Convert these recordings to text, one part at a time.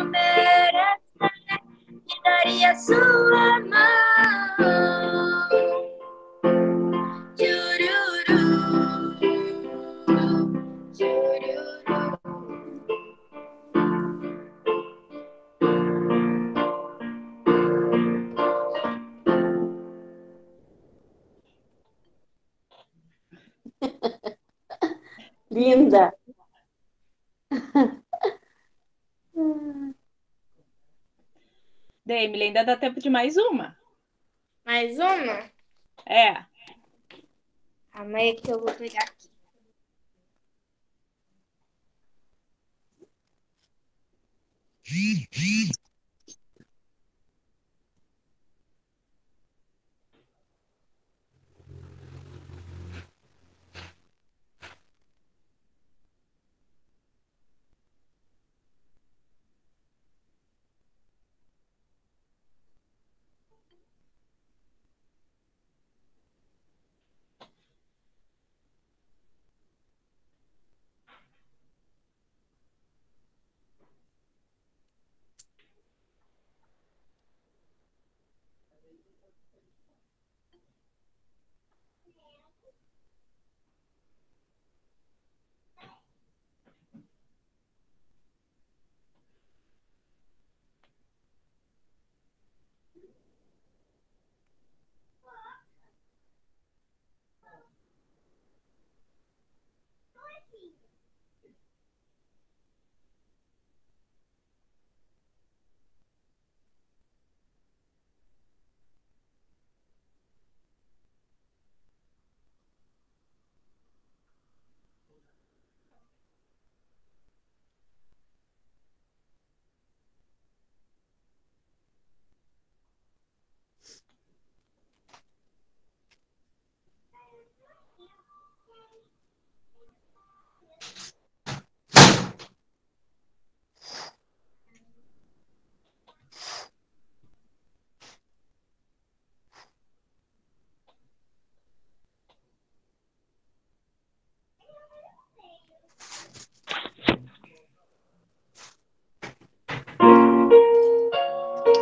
não merecer, me daria sua mão. Chururu, chururu. Linda. Emily, ainda dá tempo de mais uma. Mais uma? É. Calma aí que eu vou pegar aqui.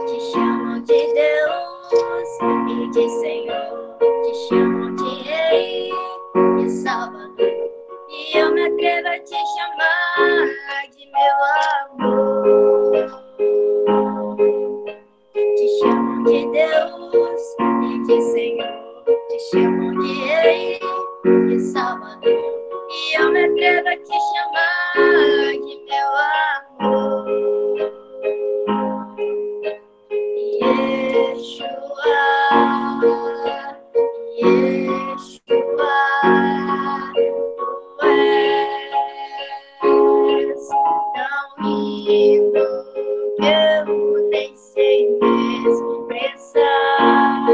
Te chamam de Deus e de Senhor, te chamam de Rei e Salvador, e eu me atrevo a te chamar de meu amor. Te chamam de Deus e de Senhor, te chamam de Rei e Salvador, e eu me atrevo a te chamar de meu amor. Yeshua, Yeshua, tu és tão lindo que eu nem sei me expressar.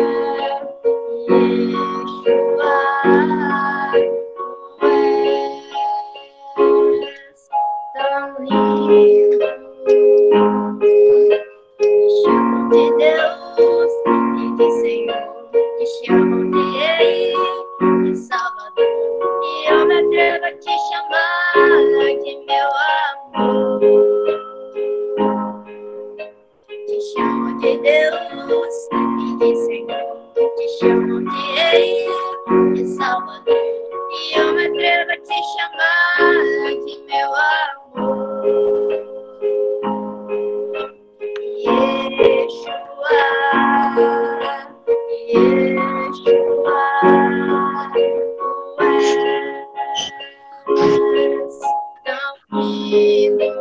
Yeshua, tu és tão lindo. Te chamam de Deus e de Senhor, te chamam de Rei e Salvador, e eu me atrevo a te chamar de meu amor. Te chamam de Deus e de Senhor, te chamam de Rei e Salvador, e eu me atrevo a te chamar de meu amor. Yeshua, Yeshua, tu és tão lindo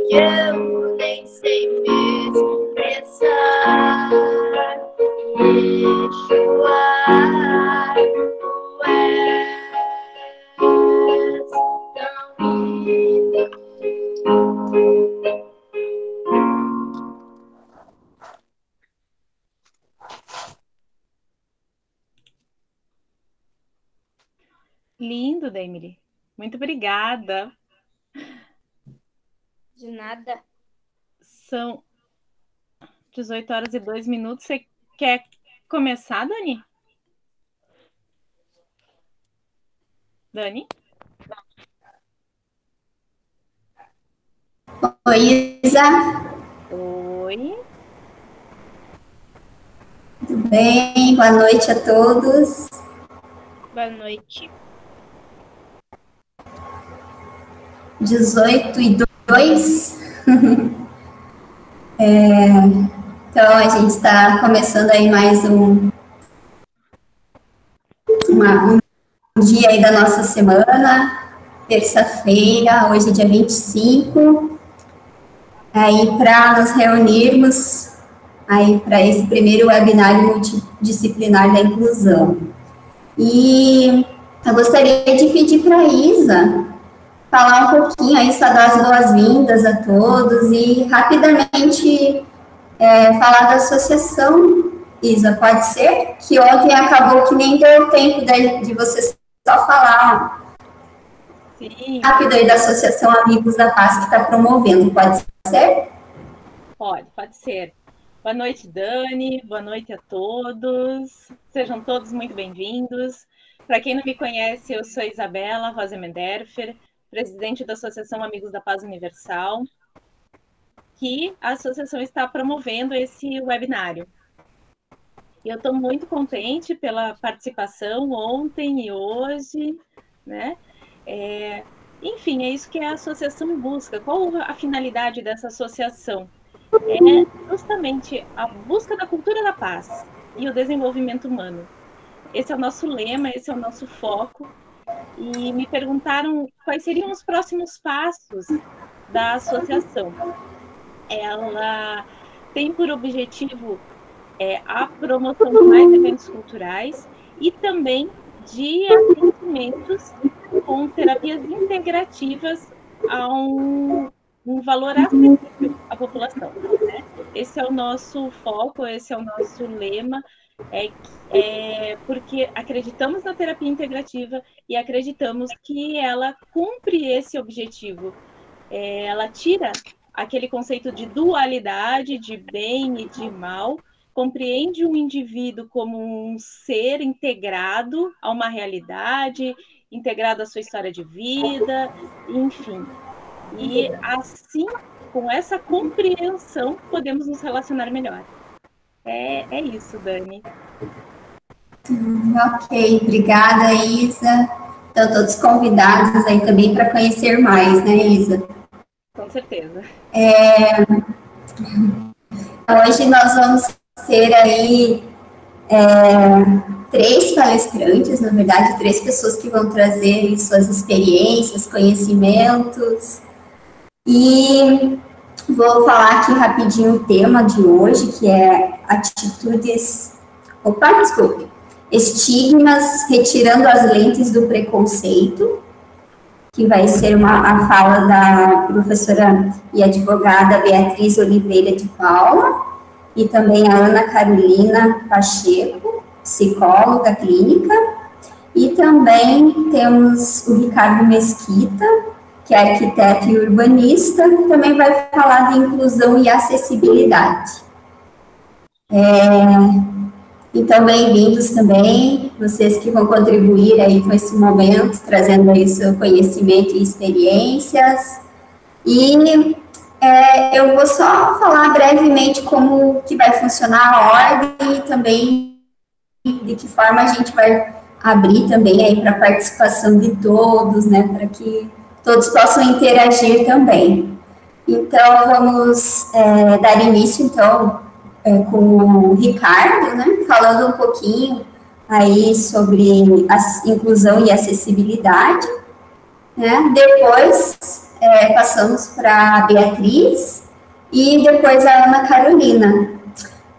que eu nem sei me expressar. Yeshua, tu és tão lindo. Lindo, Emily. Muito obrigada. De nada. São 18h02. Você quer começar, Dani? Dani? Oi, Isa. Oi. Tudo bem? Boa noite a todos. Boa noite. 18:02. Então, a gente está começando aí mais um dia aí da nossa semana, terça-feira, hoje é dia 25, aí para nos reunirmos aí para esse primeiro webinário multidisciplinar da inclusão. E eu gostaria de pedir para a Isa falar um pouquinho aí, só dar as boas-vindas a todos e rapidamente falar da associação. Isa, pode ser? Que ontem acabou que nem deu tempo de você só falar. Sim. Rápido aí da Associação Amigos da Paz que está promovendo, pode ser? Pode ser. Boa noite, Dani. Boa noite a todos. Sejam todos muito bem-vindos. Para quem não me conhece, eu sou Isabela Rosemenderfer, presidente da Associação Amigos da Paz Universal, que a associação está promovendo esse webinário. E eu estou muito contente pela participação ontem e hoje, né? Enfim, é isso que a associação busca. Qual a finalidade dessa associação? É justamente a busca da cultura da paz e o desenvolvimento humano. Esse é o nosso lema, esse é o nosso foco. E me perguntaram quais seriam os próximos passos da associação. Ela tem por objetivo a promoção de mais eventos culturais e também de atendimentos com terapias integrativas a um valor acessível à população, né? Esse é o nosso foco, esse é o nosso lema, porque acreditamos na terapia integrativa e acreditamos que ela cumpre esse objetivo. Ela tira aquele conceito de dualidade, de bem e de mal, compreende o indivíduo como um ser integrado a uma realidade, integrado à sua história de vida, enfim. E assim, com essa compreensão, podemos nos relacionar melhor. É isso, Dani. Ok, obrigada, Isa. Então, todos convidados aí também para conhecer mais, né, Isa? Com certeza. Hoje nós vamos ter aí 3 palestrantes, na verdade, 3 pessoas que vão trazer suas experiências, conhecimentos. E vou falar aqui rapidinho o tema de hoje, que é estigmas retirando as lentes do preconceito, que vai ser a fala da professora e advogada Beatriz Oliveira de Paula, e também a Ana Carolina Pacheco, psicóloga clínica, e também temos o Ricardo Mesquita, que é arquiteto e urbanista, que também vai falar de inclusão e acessibilidade. Então, bem-vindos também, vocês que vão contribuir aí com esse momento, trazendo aí seu conhecimento e experiências. E eu vou só falar brevemente como que vai funcionar a ordem e também de que forma a gente vai abrir também aí para a participação de todos, né, para que todos possam interagir também. Então, vamos dar início, então, com o Ricardo, né, falando um pouquinho aí sobre a inclusão e acessibilidade, né, depois passamos para a Beatriz e depois a Ana Carolina.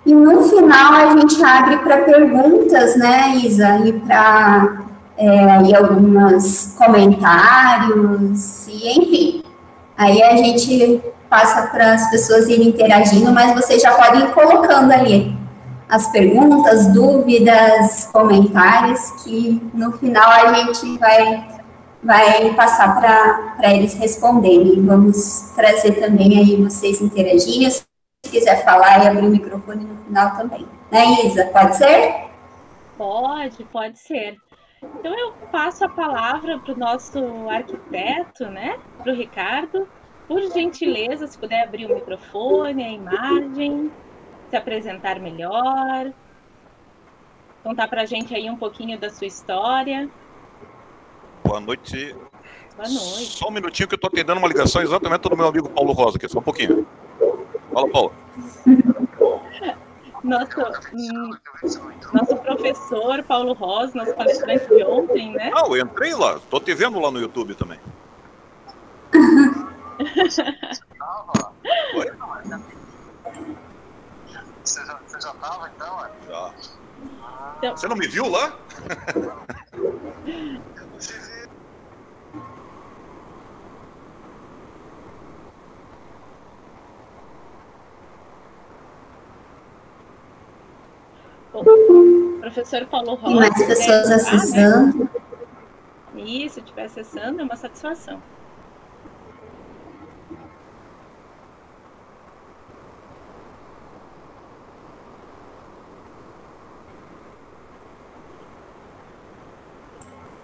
E no final a gente abre para perguntas, né, Isa, e para alguns comentários, e enfim. Aí a gente passa para as pessoas irem interagindo, mas vocês já podem ir colocando ali as perguntas, dúvidas, comentários, que no final a gente vai passar para eles responderem. Vamos trazer também aí vocês interagirem. Se quiser falar e abrir o microfone no final também. Né, Isa? Pode ser? Pode ser. Então, eu passo a palavra para o nosso arquiteto, né, para o Ricardo, Por gentileza, se puder abrir o microfone, a imagem, se apresentar melhor, contar para a gente aí um pouquinho da sua história. Boa noite. Boa noite. Só um minutinho que eu estou atendendo uma ligação exatamente do meu amigo Paulo Rosa aqui, só um pouquinho. Fala, Paulo. Nosso professor Paulo Rosa, nosso palestrante de ontem, né? Não, eu entrei lá, estou te vendo lá no YouTube também. Oi? Você já estava, então? Já. Então, você não me viu lá? o professor Paulo Rosa. Tem mais pessoas acessando. Né? Isso, se estiver acessando, é uma satisfação.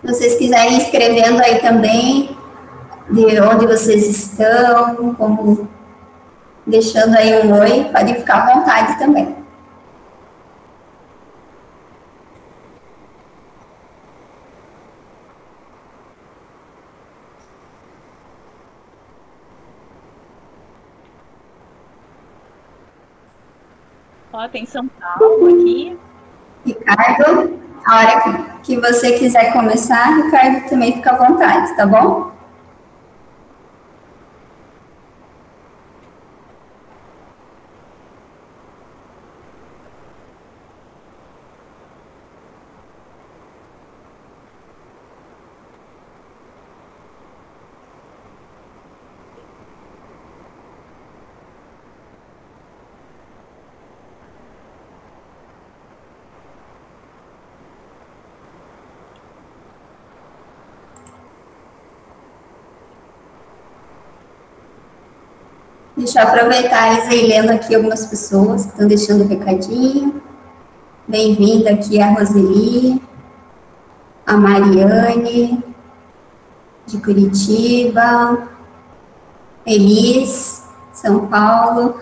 Se vocês quiserem ir escrevendo aí também, de onde vocês estão, como deixando aí um oi, podem ficar à vontade também. Ó, tem São Paulo aqui. Ricardo, a hora que você quiser começar, Ricardo, também fica à vontade, tá bom? Deixa eu aproveitar e ir lendo aqui algumas pessoas que estão deixando recadinho. Bem-vinda aqui a Roseli, a Mariane, de Curitiba, Elis, São Paulo.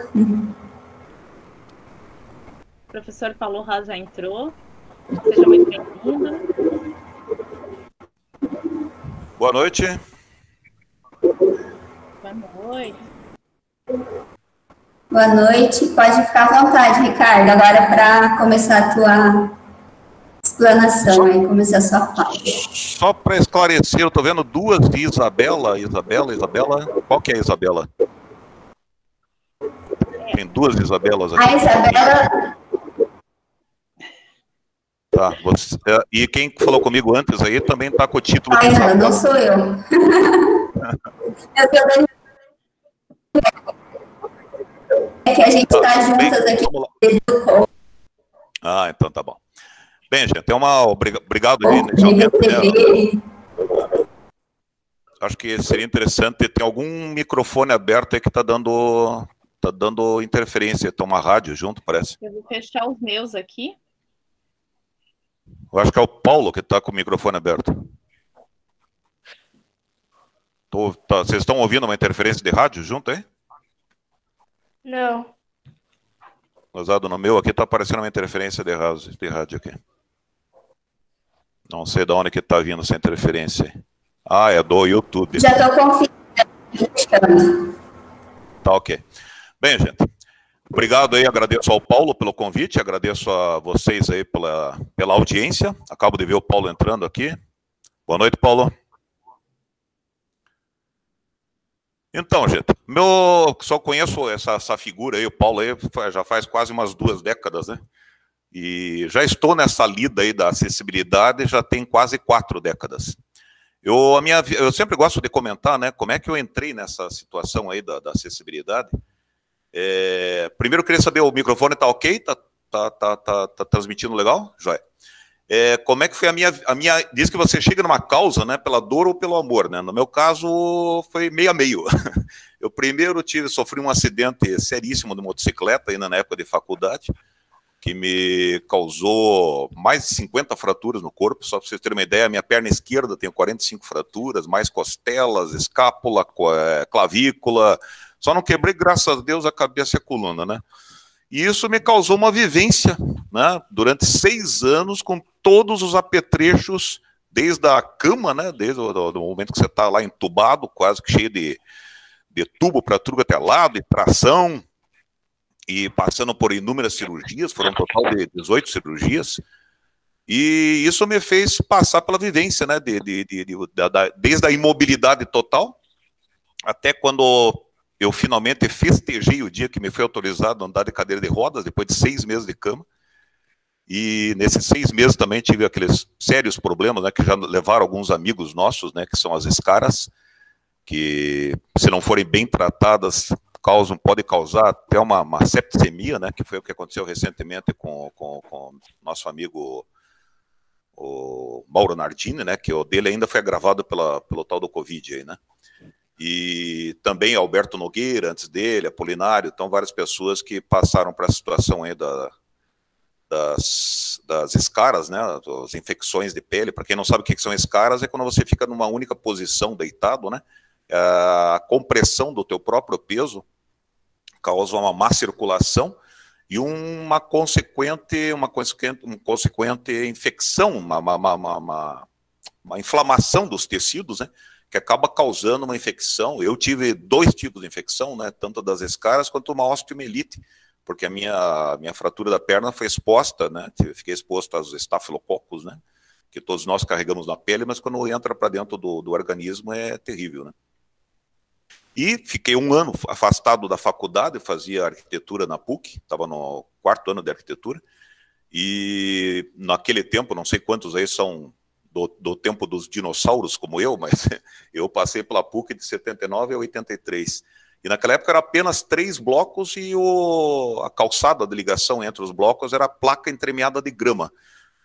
O professor Paulo Rosa já entrou. Seja muito bem-vindo. Boa noite. Boa noite. Boa noite, pode ficar à vontade, Ricardo, agora para começar a tua explanação, aí, começar a sua fala. Só para esclarecer, eu estou vendo duas de Isabela. Qual que é a Isabela? Tem duas Isabelas aqui. A Isabela... Tá, você, e quem falou comigo antes aí também está com o título de Isabela. Não sou eu. Eu sou da... É que a gente está juntas aqui. Ah, então tá bom. Bem, gente, obrigado aí inicialmente, né? Acho que seria interessante ter algum microfone aberto aí que está dando interferência. Tem uma rádio junto, parece. Eu vou fechar os meus aqui. Eu acho que é o Paulo que está com o microfone aberto. Vocês estão ouvindo uma interferência de rádio junto aí? Não. Usado no meu aqui está aparecendo uma interferência de rádio aqui. Não sei de onde que está vindo essa interferência. Ah, é do YouTube. Já estou confirmando. Tá ok. Bem, gente, obrigado aí, agradeço ao Paulo pelo convite, agradeço a vocês aí pela audiência. Acabo de ver o Paulo entrando aqui. Boa noite, Paulo. Então, gente, só conheço essa figura aí, o Paulo aí, já faz quase umas 2 décadas, né? E já estou nessa lida aí da acessibilidade, já tem quase 4 décadas. Eu sempre gosto de comentar, né, como é que eu entrei nessa situação aí da acessibilidade. Primeiro eu queria saber, o microfone tá ok? Tá transmitindo legal? Joia. Como é que foi a minha... Diz que você chega numa causa, né, pela dor ou pelo amor, né? No meu caso, foi meio a meio. Eu primeiro sofri um acidente seríssimo de motocicleta, ainda na época de faculdade. que me causou mais de 50 fraturas no corpo. Só para vocês terem uma ideia, a minha perna esquerda tem 45 fraturas, mais costelas, escápula, clavícula. Só não quebrei, graças a Deus, a cabeça e a coluna, né? E isso me causou uma vivência, né, durante 6 anos, com todos os apetrechos, desde a cama, né, desde o momento que você está lá entubado, quase que cheio de tubo para tudo até lado, e tração, e passando por inúmeras cirurgias, foram um total de 18 cirurgias, e isso me fez passar pela vivência, né, desde a imobilidade total, até quando eu finalmente festejei o dia que me foi autorizado a andar de cadeira de rodas, depois de 6 meses de cama, e nesses 6 meses também tive aqueles sérios problemas, né, que já levaram alguns amigos nossos, né, que são as escaras, que se não forem bem tratadas, pode causar até uma septicemia, né, que foi o que aconteceu recentemente com o nosso amigo o Mauro Nardini, né, que o dele ainda foi agravado pelo tal do Covid aí, né. E também Alberto Nogueira, antes dele, Apolinário, então várias pessoas que passaram para a situação aí das escaras, né, das infecções de pele. Para quem não sabe o que são escaras, é quando você fica numa única posição deitado, né, a compressão do teu próprio peso causa uma má circulação e uma consequente infecção, uma inflamação dos tecidos, né, que acaba causando uma infecção. Eu tive 2 tipos de infecção, né, tanto das escaras quanto uma osteomielite, porque a minha fratura da perna foi exposta, né, fiquei exposto aos estafilococos, né, que todos nós carregamos na pele, mas quando entra para dentro do organismo é terrível, né. E fiquei 1 ano afastado da faculdade, fazia arquitetura na PUC, estava no 4º ano de arquitetura, e naquele tempo, não sei quantos aí são do tempo dos dinossauros como eu, mas eu passei pela PUC de 79 a 83. E naquela época era apenas 3 blocos e a calçada de ligação entre os blocos era a placa entremeada de grama,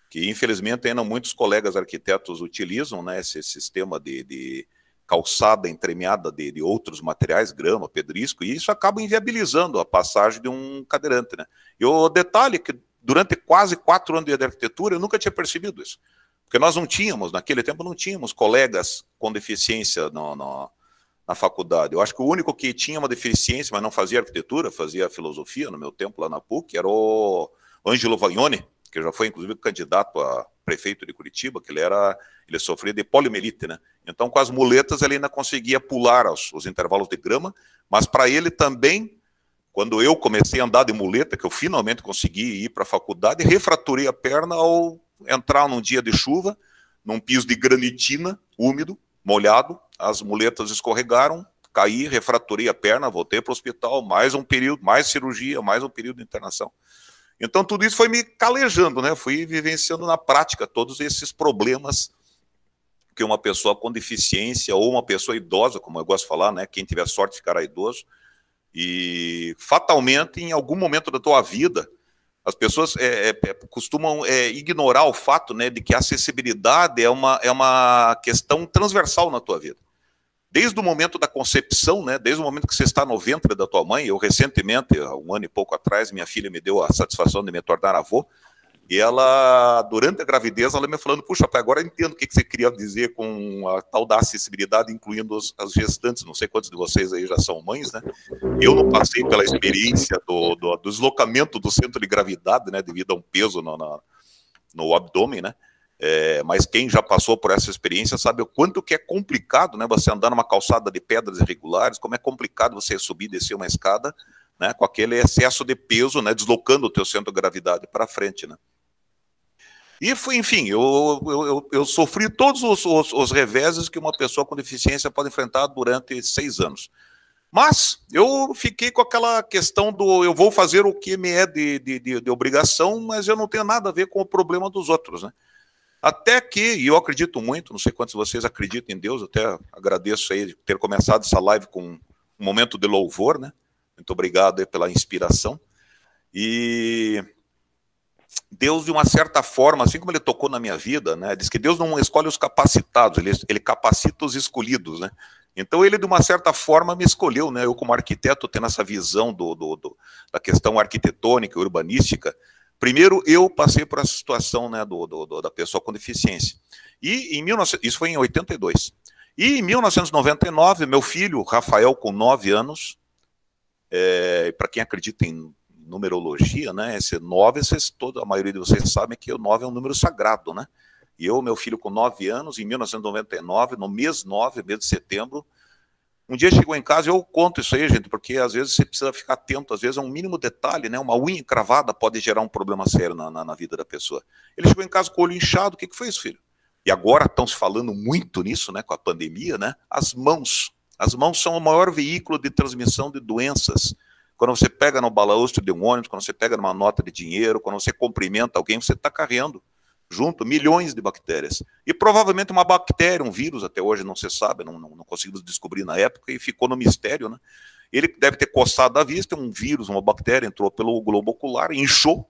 que infelizmente ainda muitos colegas arquitetos utilizam, né, esse sistema de calçada entremeada de outros materiais, grama, pedrisco, e isso acaba inviabilizando a passagem de um cadeirante, né. E o detalhe é que durante quase 4 anos de arquitetura eu nunca tinha percebido isso. Porque nós não tínhamos, naquele tempo, não tínhamos colegas com deficiência na faculdade. Eu acho que o único que tinha uma deficiência, mas não fazia arquitetura, fazia filosofia no meu tempo lá na PUC, era o Ângelo Vagnoni, que já foi, inclusive, candidato a prefeito de Curitiba, que ele sofria de poliomielite, né? Então, com as muletas, ele ainda conseguia pular os intervalos de grama, mas para ele também, quando eu comecei a andar de muleta, que eu finalmente consegui ir para a faculdade, refraturei a perna ao entrar num dia de chuva, num piso de granitina, úmido, molhado, as muletas escorregaram, caí, refraturei a perna, voltei para o hospital, mais um período, mais cirurgia, mais um período de internação. Então tudo isso foi me calejando, né? Fui vivenciando na prática todos esses problemas que uma pessoa com deficiência ou uma pessoa idosa, como eu gosto de falar, né? Quem tiver sorte ficará idoso, e fatalmente em algum momento da tua vida as pessoas costumam ignorar o fato, né, de que a acessibilidade é uma questão transversal na tua vida. Desde o momento da concepção, né, desde o momento que você está no ventre da tua mãe. Eu recentemente, há 1 ano e pouco atrás, minha filha me deu a satisfação de me tornar avô, e ela, durante a gravidez, ela me falando, puxa, pai, agora eu entendo o que você queria dizer com a tal da acessibilidade, incluindo as gestantes. Não sei quantos de vocês aí já são mães, né? Eu não passei pela experiência do deslocamento do centro de gravidade, né, devido a um peso no abdômen, né? Mas quem já passou por essa experiência sabe o quanto que é complicado, né, você andar numa calçada de pedras irregulares, como é complicado você subir e descer uma escada, né, com aquele excesso de peso, né, deslocando o teu centro de gravidade para frente, né. E foi, enfim, eu sofri todos os reveses que uma pessoa com deficiência pode enfrentar durante 6 anos. Mas eu fiquei com aquela questão eu vou fazer o que me é de obrigação, mas eu não tenho nada a ver com o problema dos outros, né? Até que, e eu acredito muito, não sei quantos de vocês acreditam em Deus, até agradeço aí de ter começado essa live com um momento de louvor, né? Muito obrigado aí pela inspiração. E Deus, de uma certa forma, assim como ele tocou na minha vida, né, diz que Deus não escolhe os capacitados, ele capacita os escolhidos, né? Então ele, de uma certa forma, me escolheu, né? Eu, como arquiteto, tendo essa visão da questão arquitetônica, urbanística, Primeiro, eu passei por essa situação, né, da pessoa com deficiência. E isso foi em 82. E em 1999, meu filho, Rafael, com 9 anos, para quem acredita em numerologia, né, esse 9, a maioria de vocês sabem que o 9 é um número sagrado, né? E eu, meu filho com 9 anos, em 1999, no mês 9, mês de setembro, um dia chegou em casa, eu conto isso aí, gente, porque às vezes você precisa ficar atento, às vezes é um mínimo detalhe, né? Uma unha encravada pode gerar um problema sério na vida da pessoa. Ele chegou em casa com o olho inchado, o que foi isso, filho? E agora estão se falando muito nisso, né, com a pandemia, né? As mãos. As mãos são o maior veículo de transmissão de doenças. Quando você pega no balaústre de um ônibus, quando você pega numa nota de dinheiro, quando você cumprimenta alguém, você está carregando junto milhões de bactérias. E provavelmente uma bactéria, um vírus, até hoje não se sabe, não conseguimos descobrir na época, e ficou no mistério, né? Ele deve ter coçado a vista, um vírus, uma bactéria, entrou pelo globo ocular, inchou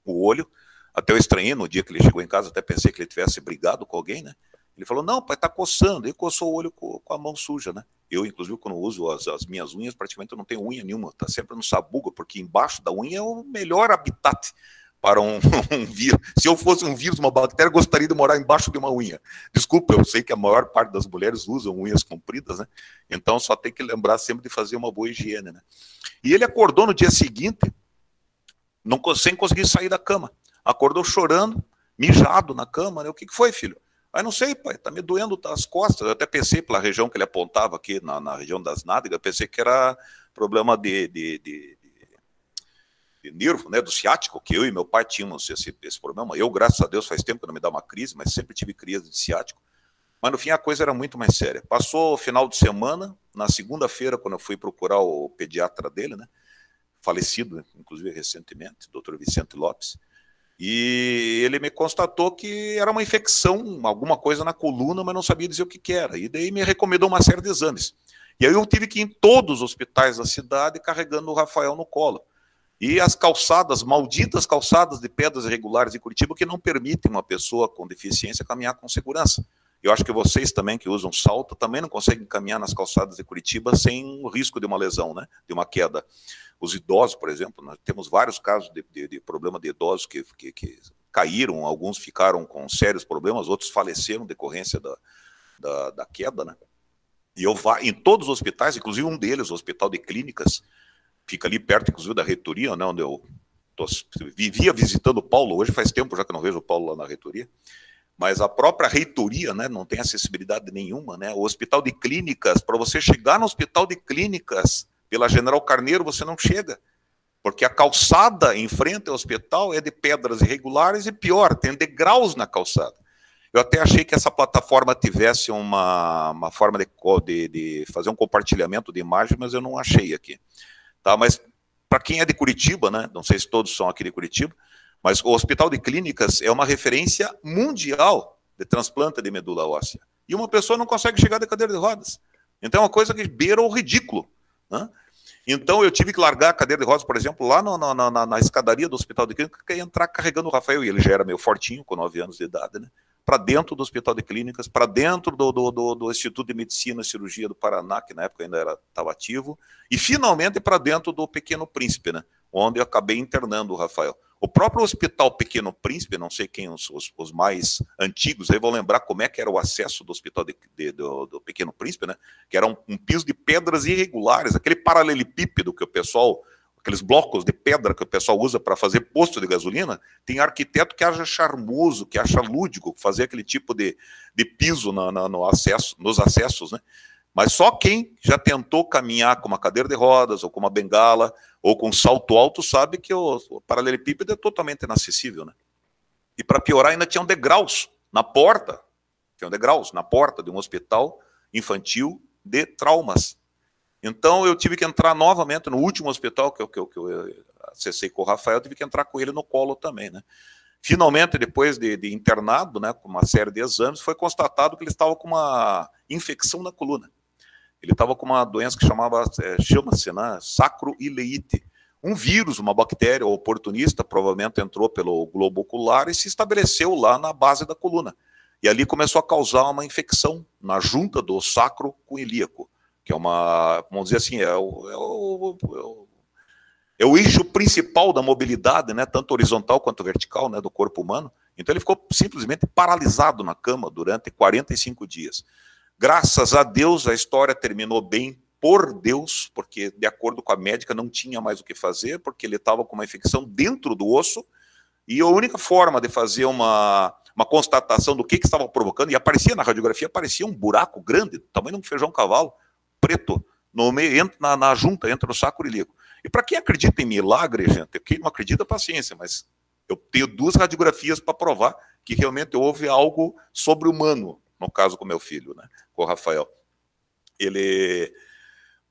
o olho. Até eu estranhei, no dia que ele chegou em casa, até pensei que ele tivesse brigado com alguém, né? Ele falou, não, pai, tá coçando. Ele coçou o olho com a mão suja, né? Eu, inclusive, quando uso as minhas unhas, praticamente eu não tenho unha nenhuma, tá sempre no sabugo, porque embaixo da unha é o melhor habitat para um vírus. Se eu fosse um vírus, uma bactéria, eu gostaria de morar embaixo de uma unha. Desculpa, eu sei que a maior parte das mulheres usam unhas compridas, né? Então só tem que lembrar sempre de fazer uma boa higiene, né? E ele acordou no dia seguinte, sem conseguir sair da cama. Acordou chorando, mijado na cama, né? O que foi, filho? Ah, não sei, pai, tá me doendo as costas. Eu até pensei pela região que ele apontava aqui, na região das nádegas, pensei que era problema de nervo, né, do ciático, que eu e meu pai tínhamos esse problema. Eu, graças a Deus, faz tempo que não me dá uma crise, mas sempre tive crise de ciático. Mas no fim a coisa era muito mais séria. Passou o final de semana, na segunda-feira, quando eu fui procurar o pediatra dele, né, falecido, inclusive recentemente, Dr. Vicente Lopes, e ele me constatou que era uma infecção, alguma coisa na coluna, mas não sabia dizer o que era. E daí me recomendou uma série de exames. E aí eu tive que ir em todos os hospitais da cidade carregando o Rafael no colo. E as calçadas, malditas calçadas de pedras irregulares de Curitiba, que não permitem uma pessoa com deficiência caminhar com segurança. Eu acho que vocês também que usam salto também não conseguem caminhar nas calçadas de Curitiba sem o risco de uma lesão, né? De uma queda. Os idosos, por exemplo, nós temos vários casos de problema de idosos que caíram, alguns ficaram com sérios problemas, outros faleceram em decorrência da queda, né? E eu vá em todos os hospitais, inclusive um deles, o Hospital de Clínicas, fica ali perto, inclusive, da reitoria, né, onde eu vivia visitando o Paulo, hoje faz tempo já que eu não vejo o Paulo lá na reitoria, mas a própria reitoria, né, não tem acessibilidade nenhuma, né, o Hospital de Clínicas, para você chegar no Hospital de Clínicas, pela General Carneiro, você não chega, porque a calçada em frente ao hospital é de pedras irregulares e pior, tem degraus na calçada. Eu até achei que essa plataforma tivesse uma forma de fazer um compartilhamento de imagem, mas eu não achei aqui. Tá, mas para quem é de Curitiba, né, não sei se todos são aqui de Curitiba, mas o Hospital de Clínicas é uma referência mundial de transplante de medula óssea. E uma pessoa não consegue chegar de cadeira de rodas. Então é uma coisa que beira o ridículo, né? Então eu tive que largar a cadeira de rodas, por exemplo, lá na escadaria do Hospital de Clínicas, e entrar carregando o Rafael, e ele já era meio fortinho, com 9 anos de idade, né? Para dentro do Hospital de Clínicas, para dentro do Instituto de Medicina e Cirurgia do Paraná, que na época ainda estava ativo, e finalmente para dentro do Pequeno Príncipe, né, onde eu acabei internando o Rafael. O próprio Hospital Pequeno Príncipe, não sei quem os mais antigos, aí vão lembrar como é que era o acesso do Hospital do Pequeno Príncipe, né, que era um piso de pedras irregulares, aquele paralelepípedo que o pessoal... aqueles blocos de pedra que o pessoal usa para fazer posto de gasolina, tem arquiteto que acha charmoso, que acha lúdico, fazer aquele tipo de piso nos acessos, né? Mas só quem já tentou caminhar com uma cadeira de rodas, ou com uma bengala, ou com um salto alto, sabe que o paralelepípedo é totalmente inacessível, né? E para piorar, ainda tinham degraus na porta, de um hospital infantil de traumas. Então eu tive que entrar novamente no último hospital que eu acessei com o Rafael, eu tive que entrar com ele no colo também, né? Finalmente, depois de internado, né, com uma série de exames, foi constatado que ele estava com uma infecção na coluna. Ele estava com uma doença que chama-se, né, sacroileite. Um vírus, uma bactéria oportunista, provavelmente entrou pelo globo ocular e se estabeleceu lá na base da coluna. E ali começou a causar uma infecção na junta do sacro com ilíaco, que é uma, vamos dizer assim, é o eixo principal da mobilidade, né, tanto horizontal quanto vertical, né, do corpo humano. Então ele ficou simplesmente paralisado na cama durante 45 dias. Graças a Deus a história terminou bem, por Deus, porque de acordo com a médica não tinha mais o que fazer, porque ele estava com uma infecção dentro do osso, e a única forma de fazer uma constatação do que estava provocando, e aparecia na radiografia, aparecia um buraco grande, do tamanho de um feijão cavalo, preto, no meio, entra na junta, entra no sacro ilíaco. E para quem acredita em milagre, gente, quem não acredita, paciência, mas eu tenho 2 radiografias para provar que realmente houve algo sobre-humano, no caso com meu filho, né, com o Rafael. Ele,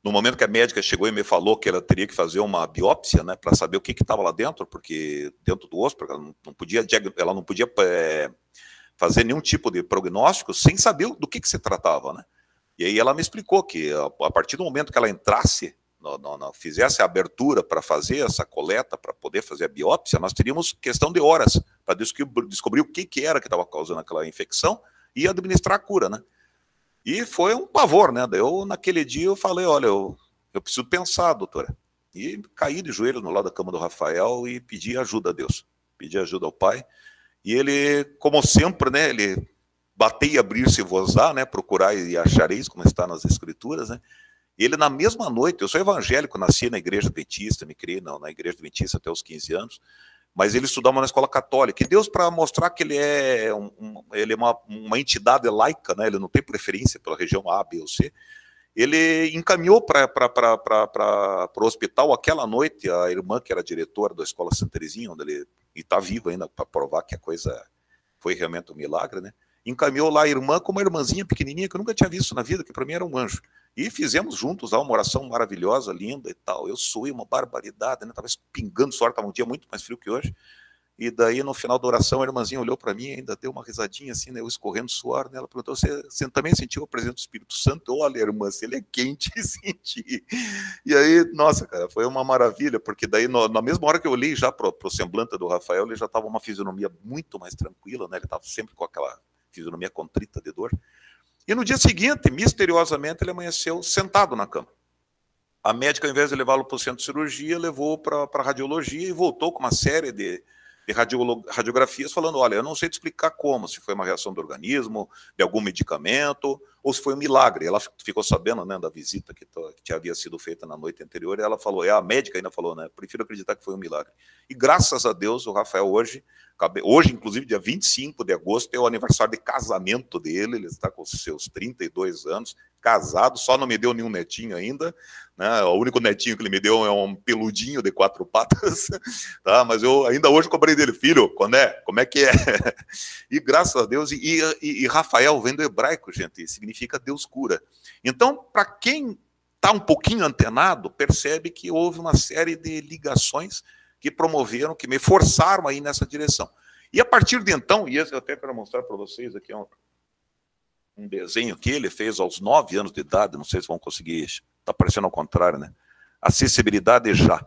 no momento que a médica chegou e me falou que ela teria que fazer uma biópsia, né, para saber o que estava lá dentro, porque dentro do osso, porque ela não podia fazer nenhum tipo de prognóstico sem saber do que se tratava, né. E aí ela me explicou que a partir do momento que ela entrasse, fizesse a abertura para fazer essa coleta, para poder fazer a biópsia, nós teríamos questão de horas para descobrir o que era que estava causando aquela infecção e administrar a cura, né. E foi um pavor, né? Naquele dia eu falei, olha, eu preciso pensar, doutora. E caí de joelhos no lado da cama do Rafael e pedi ajuda a Deus. Pedi ajuda ao Pai. E ele, como sempre, né? Ele batei, abrir-se e vosar, né? Procurar e achareis, como está nas Escrituras, né? E ele, na mesma noite, eu sou evangélico, nasci na igreja adventista, me criei na igreja adventista até os 15 anos, mas ele estudava na escola católica. E Deus, para mostrar que ele é uma entidade laica, né? Ele não tem preferência pela região A, B ou C, ele encaminhou para o hospital aquela noite a irmã que era diretora da escola Santa Teresinha, onde ele está vivo ainda para provar que a coisa foi realmente um milagre, né? Encaminhou lá a irmã com uma irmãzinha pequenininha que eu nunca tinha visto na vida, que para mim era um anjo. E fizemos juntos uma oração maravilhosa, linda e tal. Eu suei uma barbaridade, né? Estava pingando suor, estava um dia muito mais frio que hoje. E daí, no final da oração, a irmãzinha olhou para mim, ainda deu uma risadinha assim, né? Eu escorrendo suor, né? Ela perguntou, você também sentiu a presença do Espírito Santo? Olha, irmã, se ele é quente, senti. E aí, nossa, cara, foi uma maravilha, porque daí, na mesma hora que eu olhei já para o semblante do Rafael, ele já estava uma fisionomia muito mais tranquila, né? Ele estava sempre com aquela fisionomia contrita de dor. E no dia seguinte, misteriosamente, ele amanheceu sentado na cama. A médica, ao invés de levá-lo para o centro de cirurgia, levou para a radiologia e voltou com uma série de radiografias falando, olha, eu não sei te explicar como, se foi uma reação do organismo, de algum medicamento, ou se foi um milagre. Ela ficou sabendo, né, da visita que havia sido feita na noite anterior, e ela falou, a médica ainda falou, né, prefiro acreditar que foi um milagre. E graças a Deus, o Rafael hoje, inclusive dia 25 de agosto, é o aniversário de casamento dele, ele está com seus 32 anos, casado, só não me deu nenhum netinho ainda, né? O único netinho que ele me deu é um peludinho de 4 patas, tá? Mas eu ainda hoje cobrei dele, filho, quando é? Como é que é? E graças a Deus, e Rafael vem do hebraico, gente, significa Deus cura. Então, para quem está um pouquinho antenado, percebe que houve uma série de ligações que promoveram, que me forçaram aí nessa direção. E a partir de então, e esse eu até quero mostrar para vocês aqui, um desenho que ele fez aos 9 anos de idade, não sei se vão conseguir, está parecendo ao contrário, né? Acessibilidade já.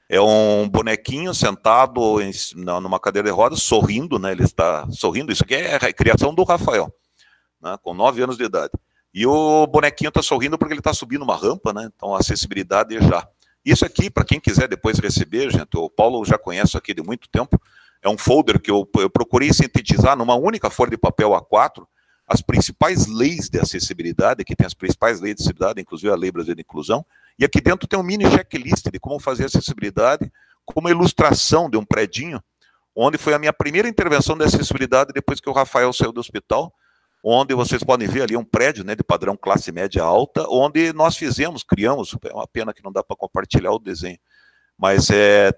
É um bonequinho sentado numa cadeira de rodas, sorrindo, né? Ele está sorrindo, isso aqui é a criação do Rafael, né? Com 9 anos de idade. E o bonequinho está sorrindo porque ele está subindo uma rampa, né? Então, acessibilidade já. Isso aqui, para quem quiser depois receber, gente, o Paulo já conhece aqui de muito tempo, é um folder que eu procurei sintetizar numa única folha de papel A4, as principais leis de acessibilidade, que tem as principais leis de acessibilidade, inclusive a Lei Brasileira de Inclusão, e aqui dentro tem um mini checklist de como fazer acessibilidade, como ilustração de um predinho, onde foi a minha primeira intervenção de acessibilidade depois que o Rafael saiu do hospital, onde vocês podem ver ali um prédio, né, de padrão classe média alta, onde nós criamos, é uma pena que não dá para compartilhar o desenho, mas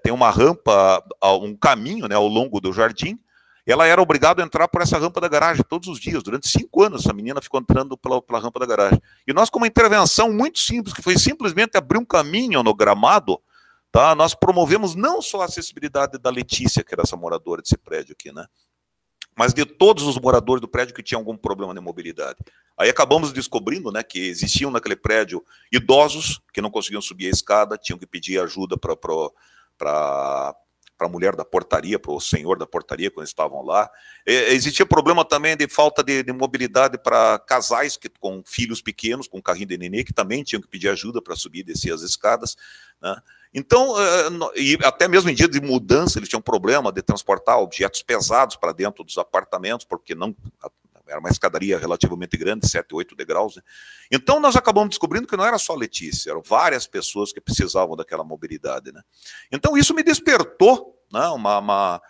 tem uma rampa, um caminho, né, ao longo do jardim. Ela era obrigada a entrar por essa rampa da garagem todos os dias. Durante 5 anos, essa menina ficou entrando pela rampa da garagem. E nós, com uma intervenção muito simples, que foi simplesmente abrir um caminho no gramado, tá? Nós promovemos não só a acessibilidade da Letícia, que era essa moradora desse prédio aqui, né? Mas de todos os moradores do prédio que tinham algum problema de mobilidade. Aí acabamos descobrindo, né, que existiam naquele prédio idosos que não conseguiam subir a escada, tinham que pedir ajuda para a mulher da portaria, para o senhor da portaria, quando estavam lá. Existia problema também de falta de mobilidade para casais com filhos pequenos, com carrinho de nenê, que também tinham que pedir ajuda para subir e descer as escadas, né? Então, e até mesmo em dia de mudança, eles tinham problema de transportar objetos pesados para dentro dos apartamentos, porque não era uma escadaria relativamente grande, 7, 8 degraus. Né? Então, nós acabamos descobrindo que não era só Letícia, eram várias pessoas que precisavam daquela mobilidade. Né? Então, isso me despertou, né, uma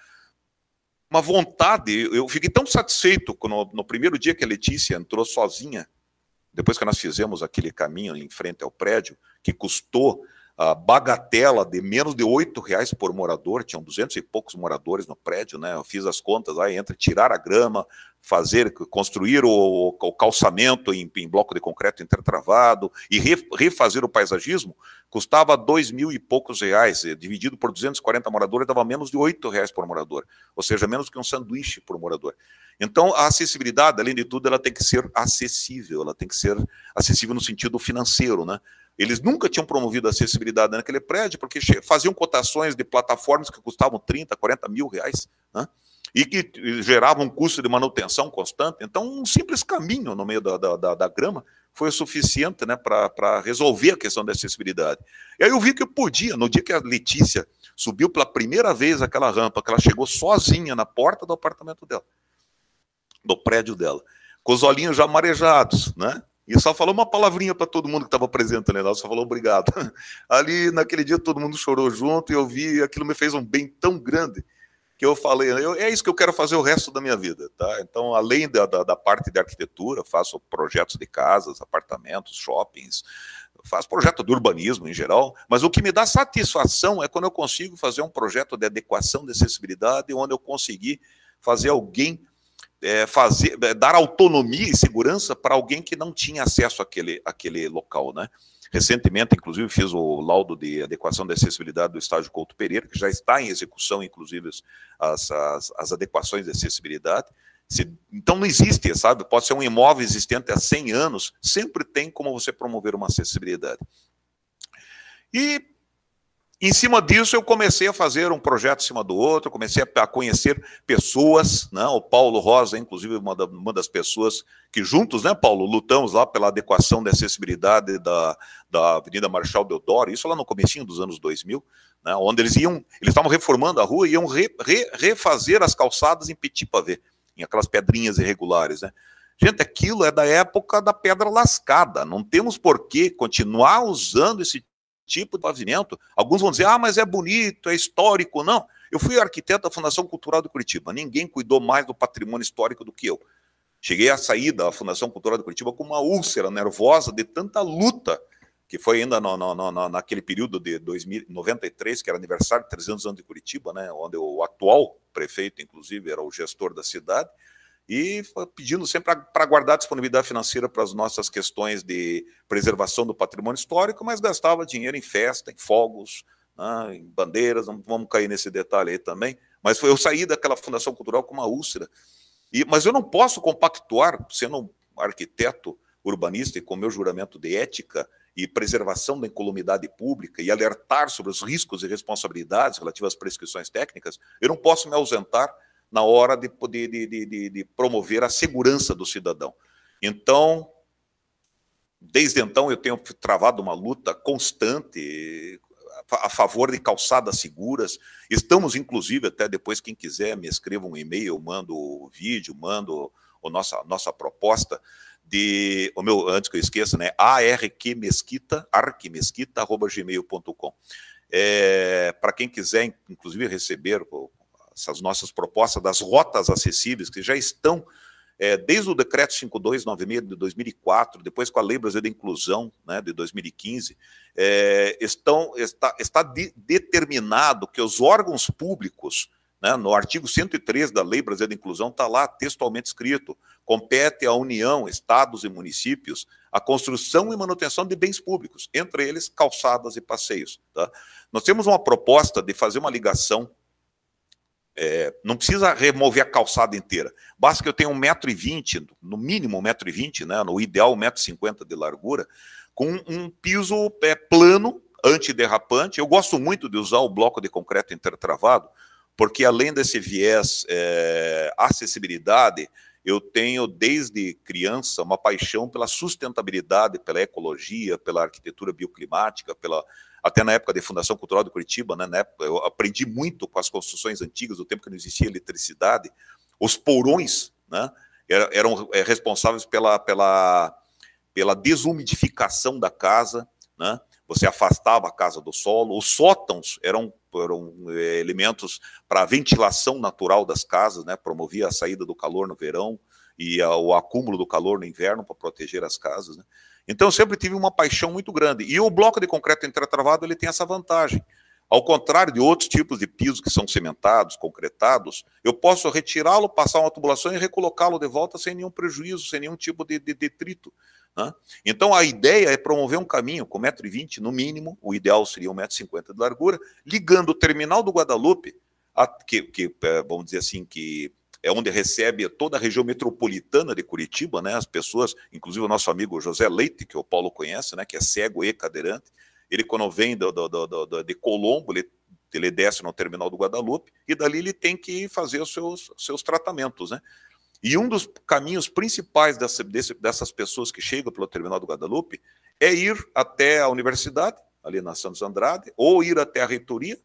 vontade. Eu fiquei tão satisfeito no primeiro dia que a Letícia entrou sozinha, depois que nós fizemos aquele caminho em frente ao prédio, que custou a bagatela de menos de R$8 por morador, tinham 200 e poucos moradores no prédio, né? Eu fiz as contas lá, entre tirar a grama, construir o calçamento em bloco de concreto intertravado e refazer o paisagismo, custava R$2.000 e poucos, dividido por 240 moradores, dava menos de R$8 por morador, ou seja, menos que um sanduíche por morador. Então, a acessibilidade, além de tudo, ela tem que ser acessível, ela tem que ser acessível no sentido financeiro, né? Eles nunca tinham promovido a acessibilidade naquele prédio, porque faziam cotações de plataformas que custavam 30, 40 mil reais, né? E que geravam um custo de manutenção constante. Então, um simples caminho no meio da grama foi o suficiente, né, para resolver a questão da acessibilidade. E aí eu vi que eu podia, no dia que a Letícia subiu pela primeira vez aquela rampa, que ela chegou sozinha na porta do apartamento dela, do prédio dela, com os olhinhos já marejados, né? E só falou uma palavrinha para todo mundo que estava presente ali, ela só falou obrigado. Ali, naquele dia, todo mundo chorou junto, e eu vi, aquilo me fez um bem tão grande, que eu falei, é isso que eu quero fazer o resto da minha vida, tá? Então, além da parte de arquitetura, faço projetos de casas, apartamentos, shoppings, faço projeto de urbanismo em geral, mas o que me dá satisfação é quando eu consigo fazer um projeto de adequação de acessibilidade, onde eu consegui fazer alguém dar autonomia e segurança para alguém que não tinha acesso àquele local, né? Recentemente, inclusive, fiz o laudo de adequação de acessibilidade do estádio Couto Pereira, que já está em execução, inclusive, as adequações de acessibilidade. Então, não existe, sabe? Pode ser um imóvel existente há 100 anos, sempre tem como você promover uma acessibilidade. E em cima disso, eu comecei a fazer um projeto em cima do outro, comecei a conhecer pessoas, né? O Paulo Rosa, inclusive, uma das pessoas que juntos, né, Paulo, lutamos lá pela adequação da acessibilidade da Avenida Marechal Deodoro, isso lá no comecinho dos anos 2000, né, onde eles estavam reformando a rua e iam refazer as calçadas em petit pavé, em aquelas pedrinhas irregulares, né? Gente, aquilo é da época da pedra lascada, não temos por que continuar usando esse tipo de pavimento. Alguns vão dizer, mas é bonito, é histórico. Não, eu fui arquiteto da Fundação Cultural de Curitiba, ninguém cuidou mais do patrimônio histórico do que eu. Cheguei a sair da Fundação Cultural de Curitiba com uma úlcera nervosa de tanta luta, que foi ainda naquele período de 1993, que era aniversário de 300 anos de Curitiba, né, onde o atual prefeito, inclusive, era o gestor da cidade, e pedindo sempre para guardar disponibilidade financeira para as nossas questões de preservação do patrimônio histórico, mas gastava dinheiro em festa, em fogos, né, em bandeiras, não vamos cair nesse detalhe aí também, mas eu saí daquela Fundação Cultural com uma úlcera, mas eu não posso compactuar, sendo um arquiteto urbanista e com meu juramento de ética e preservação da incolumidade pública e alertar sobre os riscos e responsabilidades relativas às prescrições técnicas, eu não posso me ausentar na hora de poder de promover a segurança do cidadão. Então, desde então, eu tenho travado uma luta constante a favor de calçadas seguras. Estamos, inclusive, até depois, quem quiser, me escreva um e-mail, eu mando o vídeo, mando a nossa proposta antes que eu esqueça, né, arquimesquita@gmail.com. Para quem quiser, inclusive, receber essas nossas propostas das rotas acessíveis, que já estão, desde o decreto 5296 de 2004, depois com a Lei Brasileira da Inclusão, né, de 2015, está determinado que os órgãos públicos, né, no artigo 103 da Lei Brasileira da Inclusão, está lá textualmente escrito, compete à União, Estados e municípios a construção e manutenção de bens públicos, entre eles calçadas e passeios. Tá? Nós temos uma proposta de fazer uma ligação. Não precisa remover a calçada inteira, basta que eu tenha 1,20 m, no mínimo 1,20 m, né, no ideal 1,50 m de largura, com um piso plano, antiderrapante. Eu gosto muito de usar o bloco de concreto intertravado, porque além desse viés acessibilidade, eu tenho desde criança uma paixão pela sustentabilidade, pela ecologia, pela arquitetura bioclimática, pela até na época da Fundação Cultural de Curitiba, né, na época, eu aprendi muito com as construções antigas, do tempo que não existia eletricidade. Os porões, né, eram responsáveis pela desumidificação da casa, né? Você afastava a casa do solo. Os sótãos eram elementos para a ventilação natural das casas, né? Promovia a saída do calor no verão e o acúmulo do calor no inverno para proteger as casas, né? Então eu sempre tive uma paixão muito grande. E o bloco de concreto entretravado, ele tem essa vantagem. Ao contrário de outros tipos de pisos que são cimentados, concretados, eu posso retirá-lo, passar uma tubulação e recolocá-lo de volta sem nenhum prejuízo, sem nenhum tipo de detrito, né? Então a ideia é promover um caminho com 1,20 m no mínimo, o ideal seria 1,50 m de largura, ligando o terminal do Guadalupe, vamos dizer assim, que é onde recebe toda a região metropolitana de Curitiba, né? As pessoas, inclusive o nosso amigo José Leite, que o Paulo conhece, né? Que é cego e cadeirante. Ele, quando vem de Colombo, ele desce no terminal do Guadalupe e dali ele tem que fazer os seus tratamentos, né? E um dos caminhos principais dessas pessoas que chegam pelo terminal do Guadalupe é ir até a universidade, ali na Santos Andrade, ou ir até a reitoria,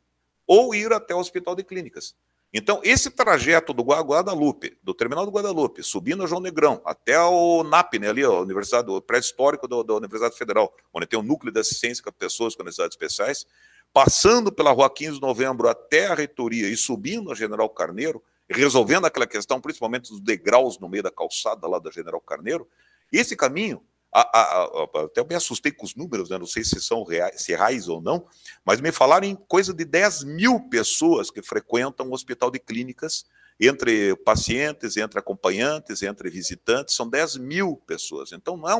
ou ir até o Hospital de Clínicas. Então, esse trajeto do Guadalupe, do terminal do Guadalupe, subindo a João Negrão, até o NAP, né, ali, a universidade, o prédio histórico da Universidade Federal, onde tem o núcleo de assistência para pessoas com necessidades especiais, passando pela Rua 15 de Novembro até a reitoria e subindo a General Carneiro, resolvendo aquela questão, principalmente dos degraus no meio da calçada lá da General Carneiro, esse caminho, até eu me assustei com os números, né? Não sei se são reais ou não, mas me falaram em coisa de 10 mil pessoas que frequentam o Hospital de Clínicas, entre pacientes, entre acompanhantes, entre visitantes, são 10 mil pessoas. Então não é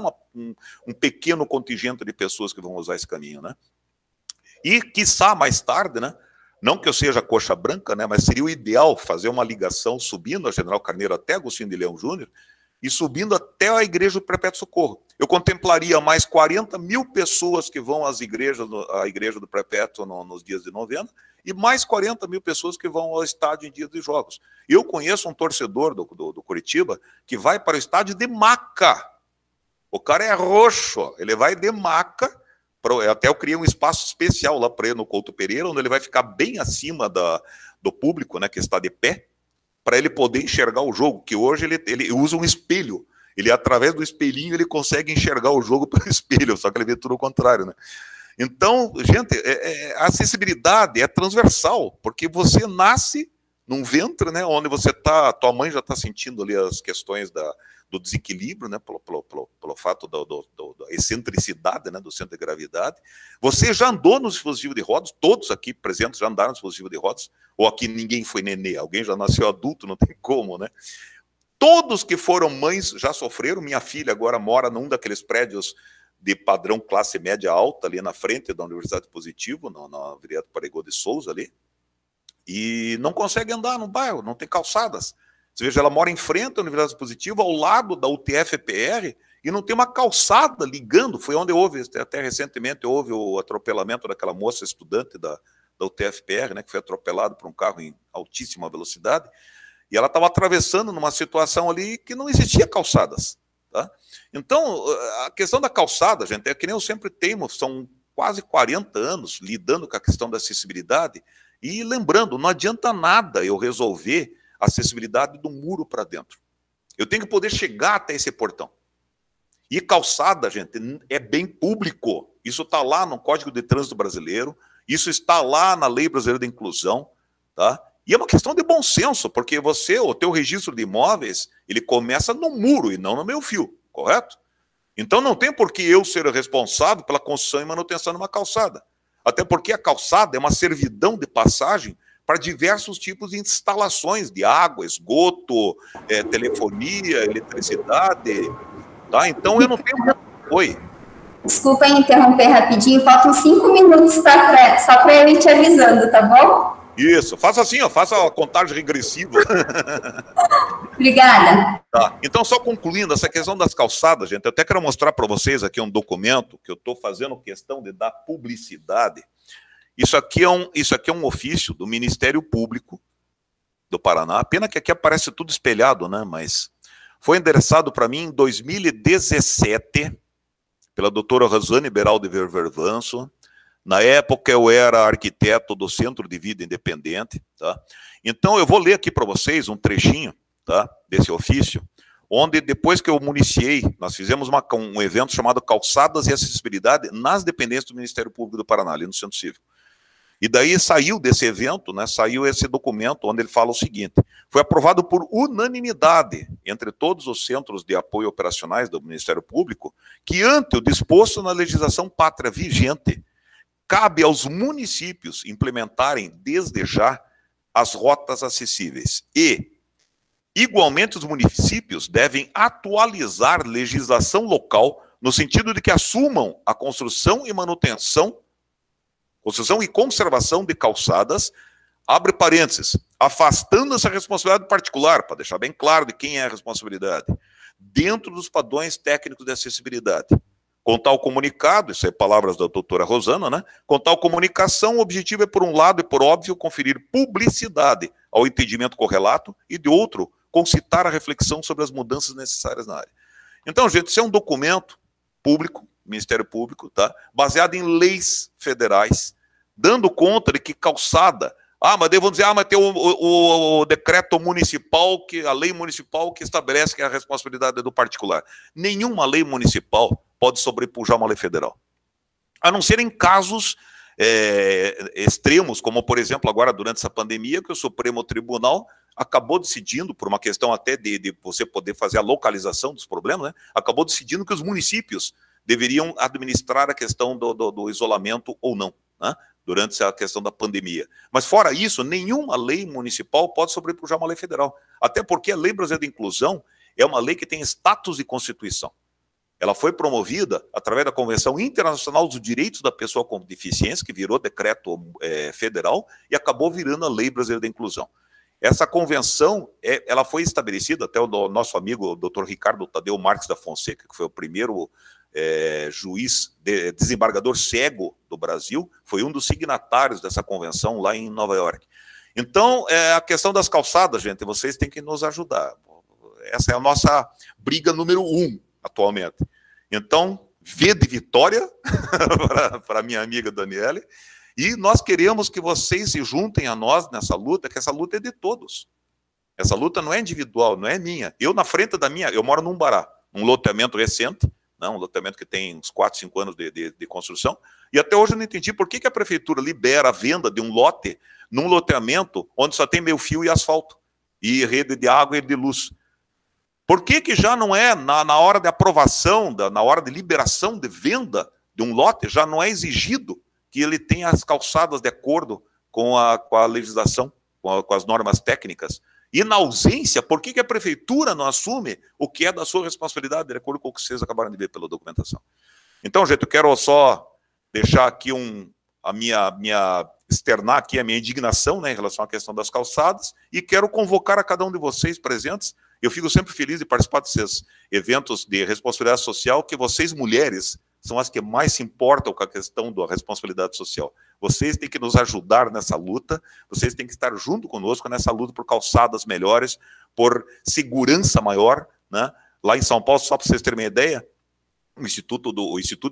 um pequeno contingente de pessoas que vão usar esse caminho, né? E, quiçá, mais tarde, né? Não que eu seja coxa branca, né? Mas seria o ideal fazer uma ligação subindo a General Carneiro até Agostinho de Leão Júnior e subindo até a Igreja do Perpétuo Socorro. Eu contemplaria mais 40 mil pessoas que vão às igrejas, à Igreja do Perpétuo nos dias de novena, e mais 40 mil pessoas que vão ao estádio em dias de jogos. Eu conheço um torcedor do Curitiba que vai para o estádio de maca. O cara é roxo, ele vai de maca. Até eu criei um espaço especial lá para ele no Couto Pereira, onde ele vai ficar bem acima do público, né, que está de pé, para ele poder enxergar o jogo, que hoje ele usa um espelho. Ele, através do espelhinho, ele consegue enxergar o jogo pelo espelho, só que ele vê tudo o contrário, né? Então, gente, a acessibilidade é transversal, porque você nasce num ventre, né, onde você tá, tua mãe já está sentindo ali as questões do desequilíbrio, né, pelo fato da excentricidade, né, do centro de gravidade. Você já andou no dispositivo de rodas, todos aqui presentes já andaram no dispositivo de rodas, ou aqui ninguém foi nenê, alguém já nasceu adulto, não tem como, né? Todos que foram mães já sofreram. Minha filha agora mora num daqueles prédios de padrão classe média alta, ali na frente da Universidade Positivo, na Avenida Paregô de Souza, ali, e não consegue andar no bairro, não tem calçadas. Você veja, ela mora em frente à Universidade Positivo, ao lado da UTF-PR, e não tem uma calçada ligando. Foi onde houve, até recentemente, houve o atropelamento daquela moça estudante da UTF-PR, né, que foi atropelada por um carro em altíssima velocidade, e ela estava atravessando numa situação ali que não existia calçadas. Tá? Então, a questão da calçada, gente, é que nem eu sempre tenho, são quase 40 anos lidando com a questão da acessibilidade, e lembrando, não adianta nada eu resolver a acessibilidade do muro para dentro. Eu tenho que poder chegar até esse portão. E calçada, gente, é bem público. Isso está lá no Código de Trânsito Brasileiro, isso está lá na Lei Brasileira da Inclusão, tá? E é uma questão de bom senso, porque o teu registro de imóveis, ele começa no muro e não no meio-fio, correto? Então não tem por que eu ser responsável pela construção e manutenção de uma calçada. Até porque a calçada é uma servidão de passagem para diversos tipos de instalações de água, esgoto, telefonia, eletricidade, tá? Então eu não tenho... Oi? Desculpa interromper rapidinho, faltam 5 minutos só para eu ir te avisando, tá bom? Isso, faça assim, ó, faça a contagem regressiva. Obrigada. Tá. Então, só concluindo, essa questão das calçadas, gente, eu até quero mostrar para vocês aqui um documento que eu estou fazendo questão de dar publicidade. Isso aqui é um ofício do Ministério Público do Paraná, pena que aqui aparece tudo espelhado, né, mas foi endereçado para mim em 2017 pela doutora Rosane Beraldo Vervanso, Na época eu era arquiteto do Centro de Vida Independente, tá? Então eu vou ler aqui para vocês um trechinho, tá, desse ofício, onde depois que eu municiei, nós fizemos um evento chamado Calçadas e Acessibilidade nas dependências do Ministério Público do Paraná, ali no Centro Cívico. E daí saiu desse evento, né, saiu esse documento onde ele fala o seguinte: foi aprovado por unanimidade entre todos os centros de apoio operacionais do Ministério Público que, ante o disposto na legislação pátria vigente, cabe aos municípios implementarem desde já as rotas acessíveis e, igualmente, os municípios devem atualizar legislação local no sentido de que assumam a construção e manutenção, construção e conservação de calçadas, abre parênteses, afastando essa responsabilidade particular, para deixar bem claro de quem é a responsabilidade, dentro dos padrões técnicos de acessibilidade. Com tal comunicado, isso é palavras da doutora Rosana, né? Com tal comunicação, o objetivo é, por um lado, e por óbvio, conferir publicidade ao entendimento correlato e, de outro, concitar a reflexão sobre as mudanças necessárias na área. Então, gente, isso é um documento público, Ministério Público, tá? Baseado em leis federais, dando conta de que calçada... mas daí vão dizer, mas tem o decreto municipal, a lei municipal que estabelece que a responsabilidade é do particular. Nenhuma lei municipal pode sobrepujar uma lei federal. A não ser em casos extremos, como, por exemplo, agora durante essa pandemia, que o Supremo Tribunal acabou decidindo, por uma questão até de você poder fazer a localização dos problemas, né, acabou decidindo que os municípios deveriam administrar a questão do isolamento ou não, né, durante a questão da pandemia. Mas, fora isso, nenhuma lei municipal pode sobrepujar uma lei federal. Até porque a Lei Brasileira de Inclusão é uma lei que tem status de Constituição. Ela foi promovida através da Convenção Internacional dos Direitos da Pessoa com Deficiência, que virou decreto federal e acabou virando a Lei Brasileira de Inclusão. Essa convenção, ela foi estabelecida, até o nosso amigo, o Dr. Ricardo Tadeu Marques da Fonseca, que foi o primeiro juiz, desembargador cego do Brasil, foi um dos signatários dessa convenção lá em Nova York. Então, a questão das calçadas, gente, vocês têm que nos ajudar. Essa é a nossa briga número 1 atualmente. Então, V de vitória para a minha amiga Daniele, e nós queremos que vocês se juntem a nós nessa luta, que essa luta é de todos. Essa luta não é individual, não é minha. Eu, na frente da minha, eu moro num Bará, um loteamento recente, um loteamento que tem uns 4, 5 anos de construção, e até hoje eu não entendi por que a prefeitura libera a venda de um lote num loteamento onde só tem meio fio e asfalto, e rede de água e de luz. Por que já não é, na hora de aprovação, na hora de liberação de venda de um lote, já não é exigido que ele tenha as calçadas de acordo com a legislação, com as normas técnicas? E na ausência, por que a prefeitura não assume o que é da sua responsabilidade, de acordo com o que vocês acabaram de ver pela documentação? Então, gente, eu quero só deixar aqui externar aqui a minha indignação, né, em relação à questão das calçadas, e quero convocar a cada um de vocês presentes. Eu fico sempre feliz de participar desses eventos de responsabilidade social, que vocês, mulheres, são as que mais se importam com a questão da responsabilidade social. Vocês têm que nos ajudar nessa luta, vocês têm que estar junto conosco nessa luta por calçadas melhores, por segurança maior, né? Lá em São Paulo, só para vocês terem uma ideia, o Instituto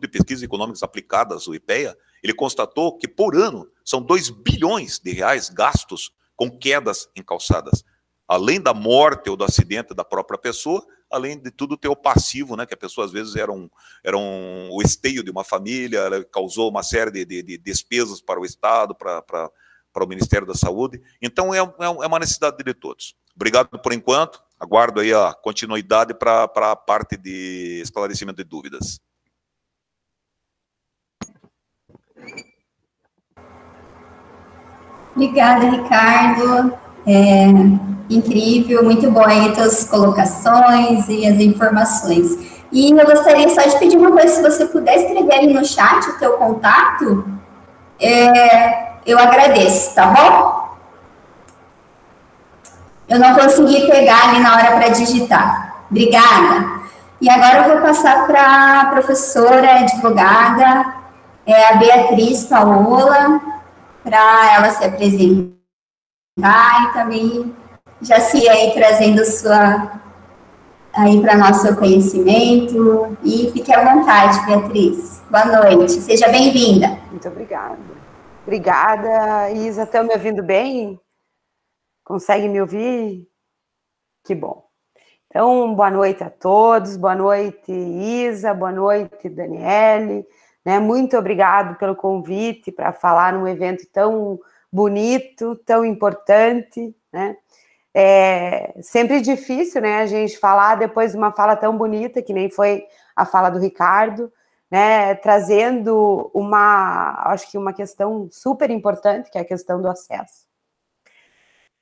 de Pesquisas Econômicas Aplicadas, o IPEA, ele constatou que por ano são 2 bilhões de reais gastos com quedas em calçadas. Além da morte ou do acidente da própria pessoa, além de tudo ter o passivo, né, que a pessoa às vezes era o esteio de uma família, ela causou uma série de despesas para o Estado, para o Ministério da Saúde. Então é uma necessidade de todos. Obrigado por enquanto, aguardo aí a continuidade para a parte de esclarecimento de dúvidas. Obrigada, Ricardo. Incrível, muito bom aí as tuas colocações e as informações. E eu gostaria só de pedir uma coisa, se você puder escrever aí no chat o teu contato, eu agradeço, tá bom? Eu não consegui pegar ali na hora para digitar. Obrigada. E agora eu vou passar para a professora advogada, a Beatriz Paola, para ela se apresentar e também já se aí trazendo aí para nosso conhecimento e fique à vontade, Beatriz. Boa noite, seja bem-vinda. Muito obrigada. Obrigada, Isa. Estão me ouvindo bem? Consegue me ouvir? Que bom. Então, boa noite a todos, boa noite, Isa, boa noite, Daniele, né? Muito obrigado pelo convite para falar num evento tão bonito, tão importante, né? É sempre difícil, né, a gente falar depois de uma fala tão bonita, que nem foi a fala do Ricardo, né, trazendo acho que uma questão super importante, que é a questão do acesso.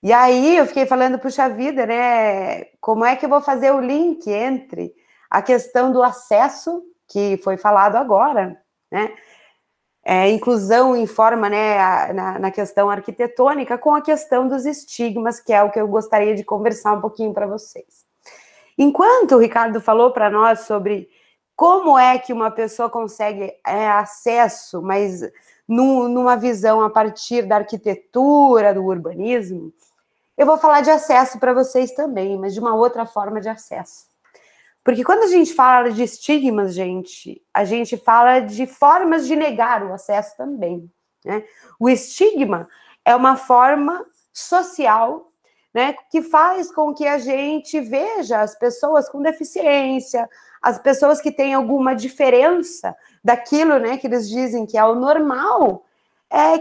E aí eu fiquei falando, puxa vida, né, como é que eu vou fazer o link entre a questão do acesso, que foi falado agora, né, inclusão em forma, né, na questão arquitetônica, com a questão dos estigmas, que é o que eu gostaria de conversar um pouquinho para vocês. Enquanto o Ricardo falou para nós sobre como é que uma pessoa consegue acesso, mas numa visão a partir da arquitetura, do urbanismo, eu vou falar de acesso para vocês também, mas de uma outra forma de acesso. Porque quando a gente fala de estigmas, gente, a gente fala de formas de negar o acesso também, né? O estigma é uma forma social, né, que faz com que a gente veja as pessoas com deficiência, as pessoas que têm alguma diferença daquilo, né, que eles dizem que é o normal,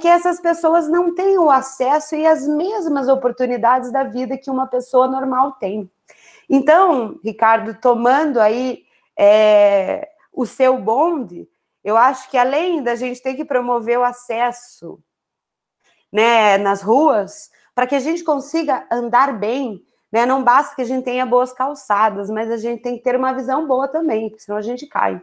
que essas pessoas não têm o acesso e as mesmas oportunidades da vida que uma pessoa normal tem. Então, Ricardo, tomando aí o seu bonde, eu acho que além da gente ter que promover o acesso, né, nas ruas, para que a gente consiga andar bem, né, não basta que a gente tenha boas calçadas, mas a gente tem que ter uma visão boa também, porque senão a gente cai,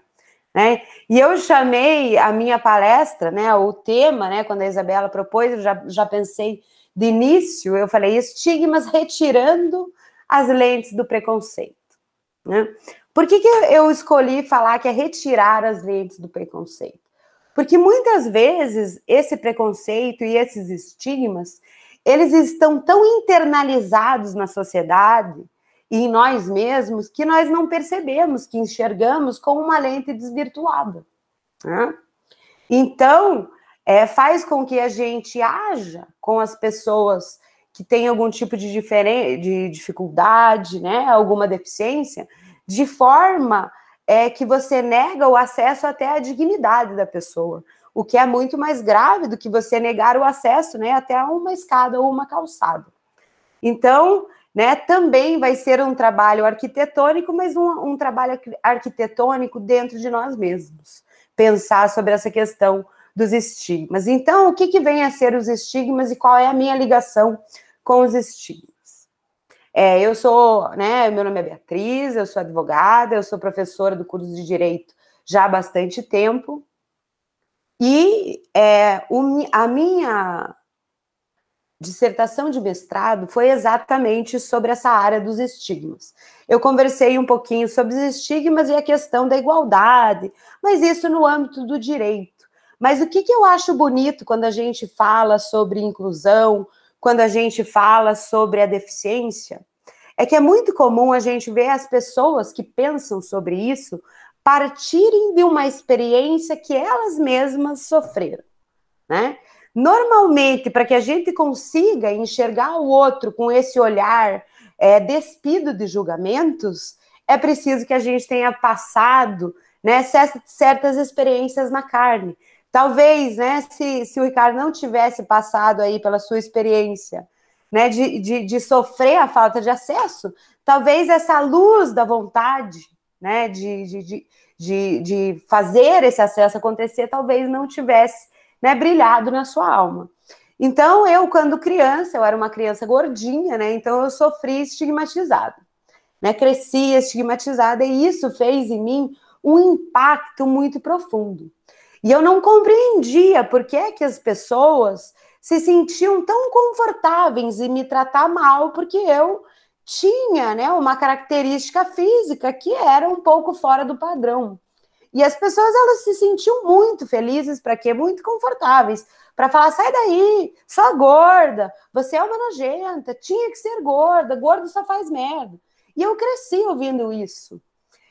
né? E eu chamei a minha palestra, né, o tema, né, quando a Isabela propôs, eu já pensei de início, eu falei estigmas retirando as lentes do preconceito, né? Por que eu escolhi falar que é retirar as lentes do preconceito? Porque muitas vezes esse preconceito e esses estigmas, eles estão tão internalizados na sociedade e em nós mesmos que nós não percebemos, que enxergamos com uma lente desvirtuada, né? Então, faz com que a gente haja com as pessoas que têm algum tipo de dificuldade, né, alguma deficiência, de forma que você nega o acesso até à dignidade da pessoa, o que é muito mais grave do que você negar o acesso, né, até uma escada ou uma calçada. Então, né, também vai ser um trabalho arquitetônico, mas um trabalho arquitetônico dentro de nós mesmos. Pensar sobre essa questão dos estigmas. Então, o que vem a ser os estigmas e qual é a minha ligação com os estigmas? Eu sou, né, meu nome é Beatriz, eu sou advogada, eu sou professora do curso de Direito já há bastante tempo, e a minha dissertação de mestrado foi exatamente sobre essa área dos estigmas. Eu conversei um pouquinho sobre os estigmas e a questão da igualdade, mas isso no âmbito do direito. Mas o que eu acho bonito quando a gente fala sobre inclusão, quando a gente fala sobre a deficiência, é que é muito comum a gente ver as pessoas que pensam sobre isso partirem de uma experiência que elas mesmas sofreram, né? Normalmente, para que a gente consiga enxergar o outro com esse olhar despido de julgamentos, é preciso que a gente tenha passado, né, certas experiências na carne. Talvez, né, se o Ricardo não tivesse passado aí pela sua experiência, né, de sofrer a falta de acesso, talvez essa luz da vontade, né, de fazer esse acesso acontecer, talvez não tivesse, né, brilhado na sua alma. Então, eu, quando criança, eu era uma criança gordinha, né, então eu sofri estigmatizada, né, cresci estigmatizada, e isso fez em mim um impacto muito profundo. E eu não compreendia por que as pessoas se sentiam tão confortáveis em me tratar mal, porque eu tinha, né, uma característica física que era um pouco fora do padrão. E as pessoas, elas se sentiam muito felizes, para quê? Muito confortáveis, para falar, sai daí, só gorda, você é uma nojenta, tinha que ser gorda, gordo só faz merda. E eu cresci ouvindo isso.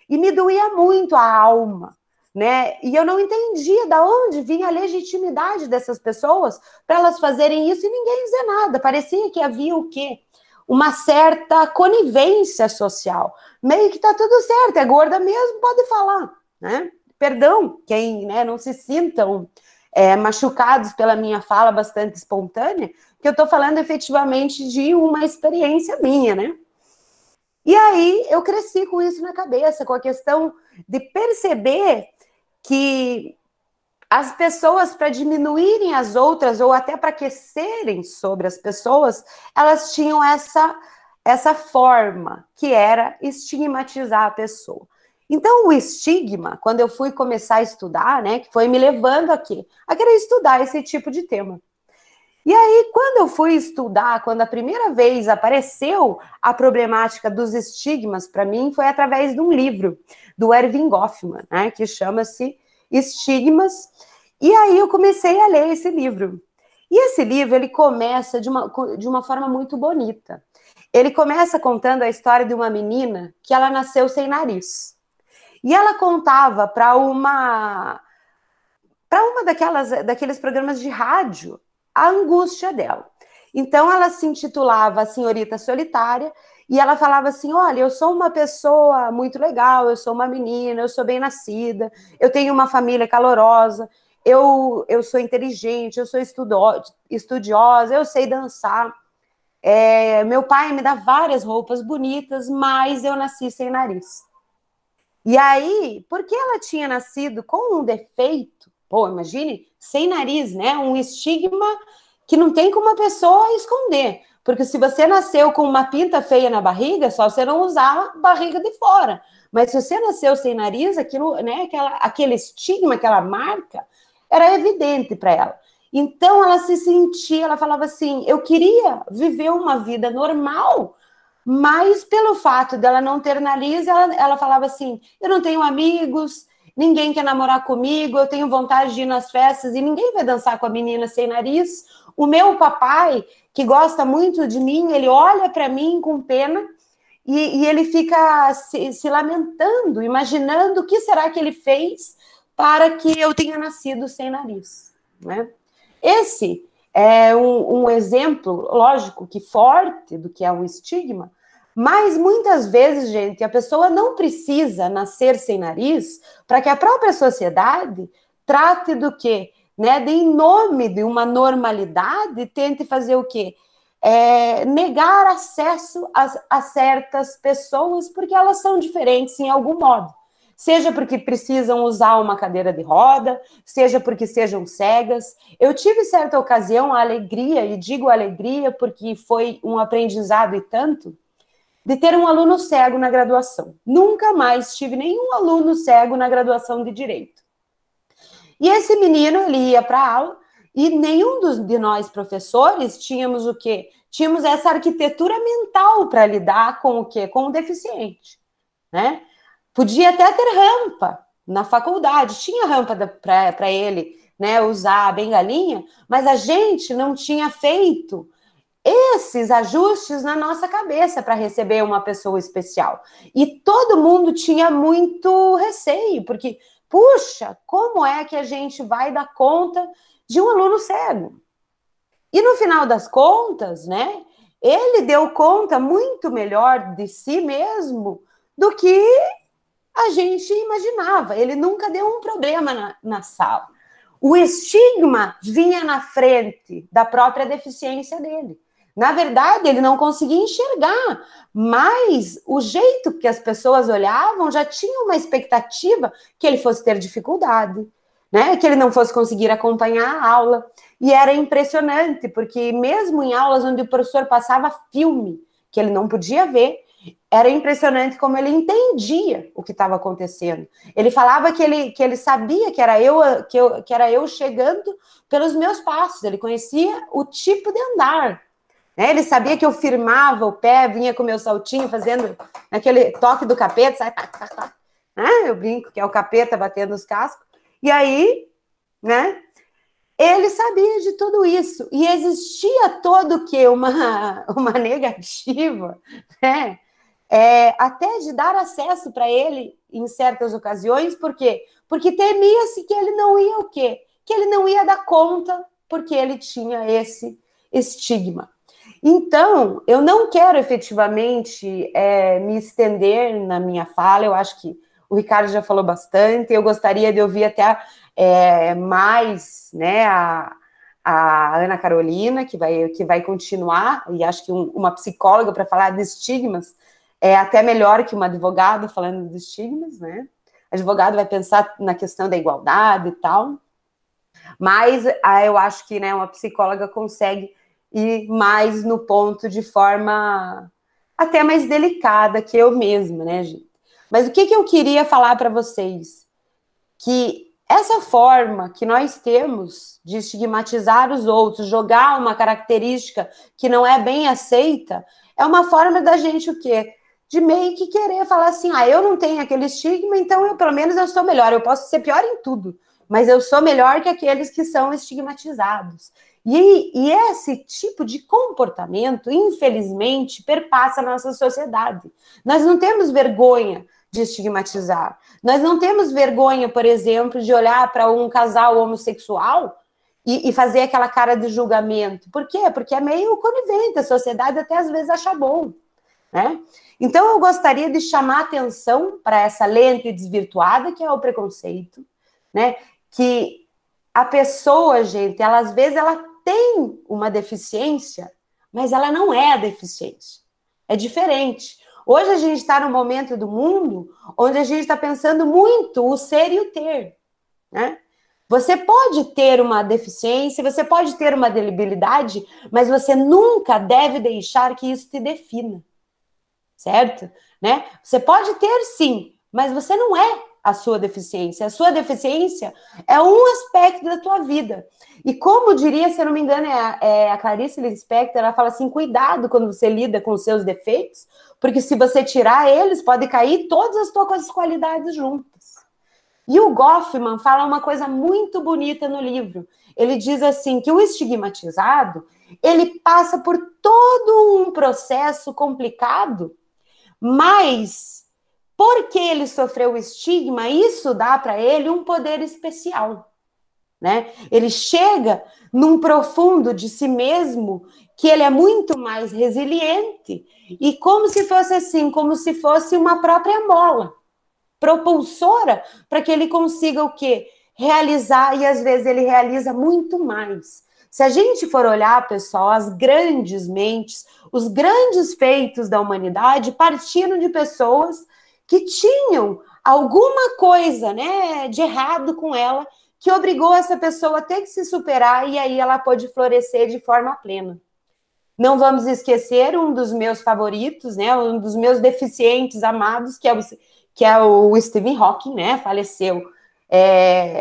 E me doía muito a alma, né? E eu não entendia de onde vinha a legitimidade dessas pessoas para elas fazerem isso e ninguém dizer nada. Parecia que havia o quê? Uma certa conivência social. Meio que tá tudo certo, é gorda mesmo, pode falar, né? Perdão, quem, né, não se sintam machucados pela minha fala bastante espontânea, que eu tô falando efetivamente de uma experiência minha, né? E aí eu cresci com isso na cabeça, com a questão de perceber que as pessoas, para diminuírem as outras, ou até para aquecerem sobre as pessoas, elas tinham essa forma, que era estigmatizar a pessoa. Então, o estigma, quando eu fui começar a estudar, né, que foi me levando a querer estudar esse tipo de tema. E aí, quando eu fui estudar, quando a primeira vez apareceu a problemática dos estigmas para mim, foi através de um livro do Erving Goffman, né, que chama-se Estigmas. E aí eu comecei a ler esse livro. E esse livro, ele começa de uma forma muito bonita. Ele começa contando a história de uma menina que ela nasceu sem nariz. E ela contava para uma daqueles programas de rádio a angústia dela. Então, ela se intitulava A Senhorita Solitária, e ela falava assim, olha, eu sou uma pessoa muito legal, eu sou uma menina, eu sou bem nascida, eu tenho uma família calorosa, eu sou inteligente, eu sou estudiosa, eu sei dançar, meu pai me dá várias roupas bonitas, mas eu nasci sem nariz. E aí, porque ela tinha nascido com um defeito, pô, imagine, sem nariz, né? Um estigma que não tem como a pessoa esconder. Porque se você nasceu com uma pinta feia na barriga, só você não usar a barriga de fora. Mas se você nasceu sem nariz, aquilo, né, aquele estigma, aquela marca, era evidente para ela. Então ela se sentia, ela falava assim, eu queria viver uma vida normal, mas pelo fato dela não ter nariz, ela falava assim, eu não tenho amigos, ninguém quer namorar comigo, eu tenho vontade de ir nas festas e ninguém vai dançar com a menina sem nariz. O meu papai, que gosta muito de mim, ele olha para mim com pena e ele fica se lamentando, imaginando o que será que ele fez para que eu tenha nascido sem nariz, né? Esse é um exemplo, lógico, que forte do que é um estigma, mas muitas vezes, gente, a pessoa não precisa nascer sem nariz para que a própria sociedade trate do quê? Né? De, em nome de uma normalidade, tente fazer o quê? Negar acesso a certas pessoas porque elas são diferentes em algum modo. Seja porque precisam usar uma cadeira de roda, seja porque sejam cegas. Eu tive, certa ocasião, a alegria, e digo alegria porque foi um aprendizado e tanto, de ter um aluno cego na graduação. Nunca mais tive nenhum aluno cego na graduação de Direito. E esse menino, ele ia para a aula, e nenhum de nós professores tínhamos o quê? Tínhamos essa arquitetura mental para lidar com o quê? Com o deficiente, né? Podia até ter rampa na faculdade, tinha rampa para ele, né, usar a bengalinha, mas a gente não tinha feito esses ajustes na nossa cabeça para receber uma pessoa especial. E todo mundo tinha muito receio, porque, puxa, como é que a gente vai dar conta de um aluno cego? E no final das contas, né, ele deu conta muito melhor de si mesmo do que a gente imaginava. Ele nunca deu um problema na sala. O estigma vinha na frente da própria deficiência dele. Na verdade, ele não conseguia enxergar, mas o jeito que as pessoas olhavam já tinha uma expectativa que ele fosse ter dificuldade, né? Que ele não fosse conseguir acompanhar a aula. E era impressionante, porque mesmo em aulas onde o professor passava filme, que ele não podia ver, era impressionante como ele entendia o que estava acontecendo. Ele falava que ele sabia que era eu chegando pelos meus passos, ele conhecia o tipo de andar. Ele sabia que eu firmava o pé, vinha com o meu saltinho, fazendo aquele toque do capeta, sabe? Eu brinco que é o capeta batendo os cascos. E aí, né? Ele sabia de tudo isso. E existia todo o quê? Uma negativa, né? até de dar acesso para ele em certas ocasiões. Por quê? Porque temia-se que ele não ia o quê? Que ele não ia dar conta, porque ele tinha esse estigma. Então, eu não quero efetivamente me estender na minha fala. Eu acho que o Ricardo já falou bastante. Eu gostaria de ouvir até mais, né, a Ana Carolina, que vai continuar, e acho que uma psicóloga para falar de estigmas é até melhor que uma advogada falando de estigmas, né? Advogado vai pensar na questão da igualdade e tal, mas eu acho que, né, uma psicóloga consegue ir mais no ponto de forma até mais delicada que eu mesma, né, gente? Mas o que eu queria falar para vocês? Que essa forma que nós temos de estigmatizar os outros, jogar uma característica que não é bem aceita, é uma forma da gente o quê? De meio que querer falar assim, eu não tenho aquele estigma, então pelo menos eu sou melhor. Eu posso ser pior em tudo, mas eu sou melhor que aqueles que são estigmatizados. E esse tipo de comportamento, infelizmente, perpassa a nossa sociedade. Nós não temos vergonha de estigmatizar. Nós não temos vergonha, por exemplo, de olhar para um casal homossexual e fazer aquela cara de julgamento. Por quê? Porque é meio conivente, a sociedade até às vezes acha bom, né? Então, eu gostaria de chamar atenção para essa lente desvirtuada, que é o preconceito, né? Que a pessoa, gente, às vezes ela tem uma deficiência, mas ela não é a deficiência. É diferente. Hoje a gente está num momento do mundo onde a gente está pensando muito o ser e o ter, né? Você pode ter uma deficiência, você pode ter uma debilidade, mas você nunca deve deixar que isso te defina. Certo? Né? Você pode ter sim, mas você não é a sua deficiência. A sua deficiência é um aspecto da tua vida. E como diria, se eu não me engano, a Clarice Lispector, ela fala assim, cuidado quando você lida com os seus defeitos, porque se você tirar eles, pode cair todas as tuas qualidades juntas. E o Goffman fala uma coisa muito bonita no livro. Ele diz assim, que o estigmatizado, ele passa por todo um processo complicado, mas, porque ele sofreu o estigma, isso dá para ele um poder especial, né? Ele chega num profundo de si mesmo, que ele é muito mais resiliente, e como se fosse assim, como se fosse uma própria mola, propulsora, para que ele consiga o quê? Realizar, e às vezes ele realiza muito mais. Se a gente for olhar, pessoal, as grandes mentes, os grandes feitos da humanidade partiram de pessoas que tinham alguma coisa, né, de errado com ela, que obrigou essa pessoa a ter que se superar e aí ela pôde florescer de forma plena. Não vamos esquecer um dos meus favoritos, né, um dos meus deficientes amados, que é o Stephen Hawking, né, faleceu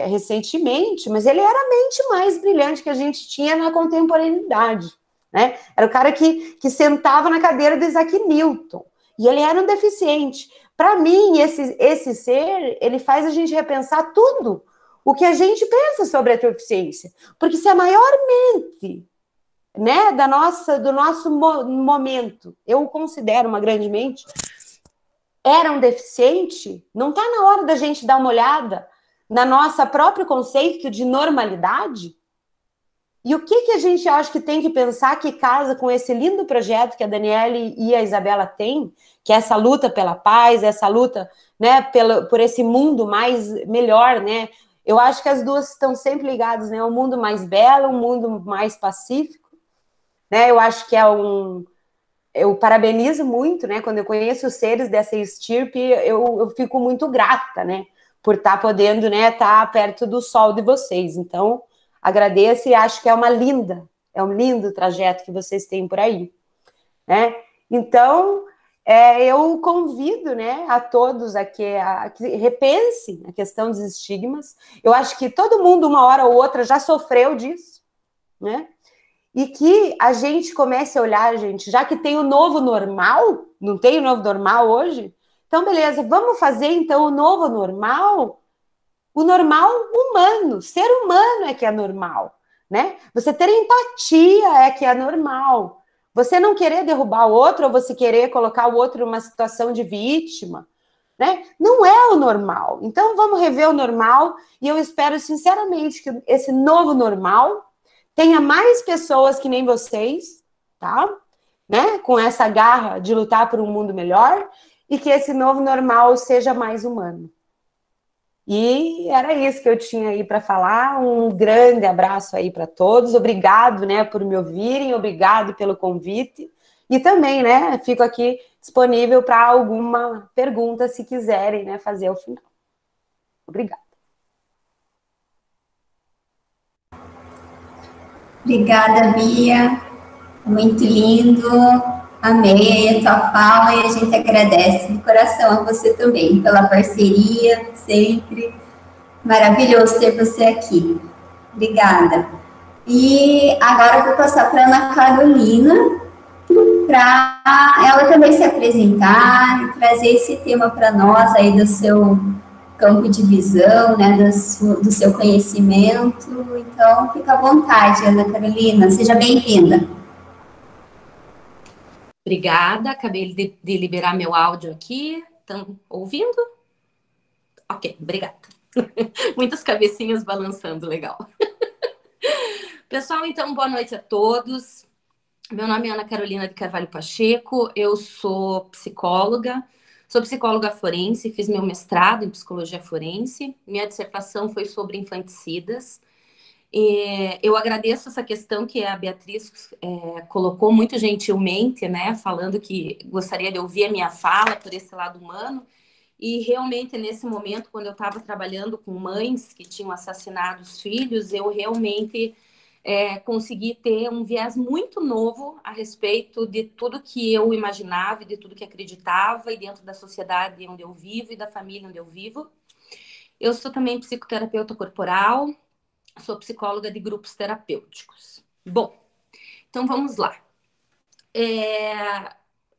recentemente, mas ele era a mente mais brilhante que a gente tinha na contemporaneidade, né? Era o cara que sentava na cadeira do Isaac Newton, e ele era um deficiente. Para mim, esse ser, ele faz a gente repensar tudo o que a gente pensa sobre a deficiência, porque se a maior mente, né, do nosso momento, eu o considero uma grande mente, era um deficiente, não está na hora da gente dar uma olhada na nossa próprio conceito de normalidade? E o que a gente acha que tem que pensar que casa com esse lindo projeto que a Daniele e a Isabela têm, que é essa luta pela paz, essa luta, né, por esse mundo melhor, né? Eu acho que as duas estão sempre ligadas, né? Um mundo mais belo, um mundo mais pacífico, né? Eu acho que eu parabenizo muito, né? Quando eu conheço os seres dessa estirpe, eu fico muito grata, né? Por estar podendo, né, estar perto do sol de vocês. Então, agradeço e acho que é um lindo trajeto que vocês têm por aí, né? Então, eu convido, né, a todos a que repensem a questão dos estigmas. Eu acho que todo mundo, uma hora ou outra, já sofreu disso, né? E que a gente comece a olhar, gente, já que tem o novo normal, não tem o novo normal hoje? Então, beleza, vamos fazer, então, o novo normal, o normal humano, ser humano é que é normal, né? Você ter empatia é que é normal. Você não querer derrubar o outro ou você querer colocar o outro numa situação de vítima, né? Não é o normal. Então, vamos rever o normal e eu espero sinceramente que esse novo normal tenha mais pessoas que nem vocês, tá? Né? Com essa garra de lutar por um mundo melhor e que esse novo normal seja mais humano. E era isso que eu tinha aí para falar. Um grande abraço aí para todos. Obrigado, né, por me ouvirem. Obrigado pelo convite. E também, né, fico aqui disponível para alguma pergunta, se quiserem, né, fazer ao final. Obrigada. Obrigada, Bia. Muito lindo. Amei a tua fala e a gente agradece de coração a você também pela parceria, sempre. Maravilhoso ter você aqui. Obrigada. E agora eu vou passar para a Ana Carolina, para ela também se apresentar e trazer esse tema para nós aí do seu campo de visão, né, do seu conhecimento. Então, fica à vontade, Ana Carolina. Seja bem-vinda. Obrigada, acabei de liberar meu áudio aqui. Estão ouvindo? Ok, obrigada. Muitas cabecinhas balançando, legal. Pessoal, então, boa noite a todos. Meu nome é Ana Carolina de Carvalho Pacheco, eu sou psicóloga forense, fiz meu mestrado em psicologia forense, minha dissertação foi sobre infanticidas. Eu agradeço essa questão que a Beatriz colocou muito gentilmente, né, falando que gostaria de ouvir a minha fala por esse lado humano, e realmente nesse momento, quando eu estava trabalhando com mães que tinham assassinado os filhos, eu realmente consegui ter um viés muito novo a respeito de tudo que eu imaginava, de tudo que acreditava, e dentro da sociedade onde eu vivo e da família onde eu vivo. Eu sou também psicoterapeuta corporal, sou psicóloga de grupos terapêuticos. Bom, então vamos lá.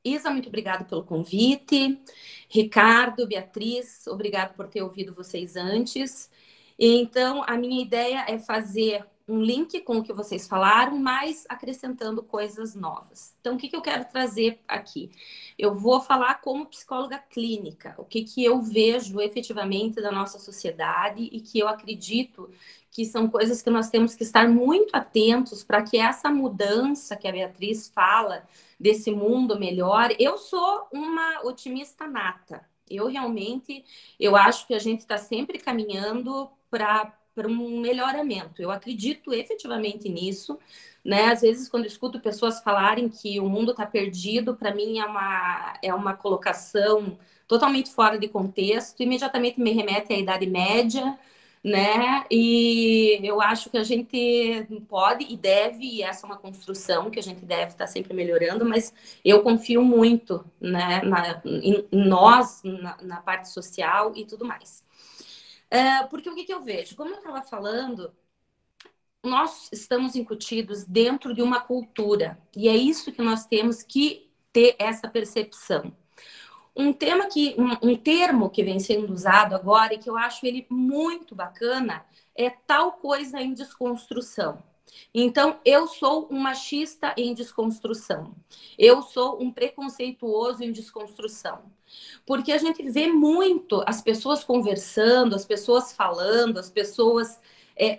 Isa, muito obrigada pelo convite. Ricardo, Beatriz, obrigado por ter ouvido vocês antes. Então, a minha ideia é fazer um link com o que vocês falaram, mas acrescentando coisas novas. Então, o que eu quero trazer aqui? Eu vou falar como psicóloga clínica, o que eu vejo efetivamente da nossa sociedade e que eu acredito que são coisas que nós temos que estar muito atentos para que essa mudança que a Beatriz fala desse mundo melhor. Eu sou uma otimista nata. Eu acho que a gente está sempre caminhando para um melhoramento. Eu acredito efetivamente nisso, né? Às vezes, quando eu escuto pessoas falarem que o mundo está perdido, para mim é uma colocação totalmente fora de contexto, imediatamente me remete à Idade Média, né? E eu acho que a gente pode e deve, e essa é uma construção que a gente deve estar sempre melhorando, mas eu confio muito, né, em nós, na parte social e tudo mais. Porque o que eu vejo? Como eu estava falando, nós estamos incutidos dentro de uma cultura, e é isso que nós temos que ter essa percepção. Um termo que vem sendo usado agora e que eu acho ele muito bacana é tal coisa em desconstrução. Então, eu sou um machista em desconstrução. Eu sou um preconceituoso em desconstrução. Porque a gente vê muito as pessoas conversando, as pessoas falando, as pessoas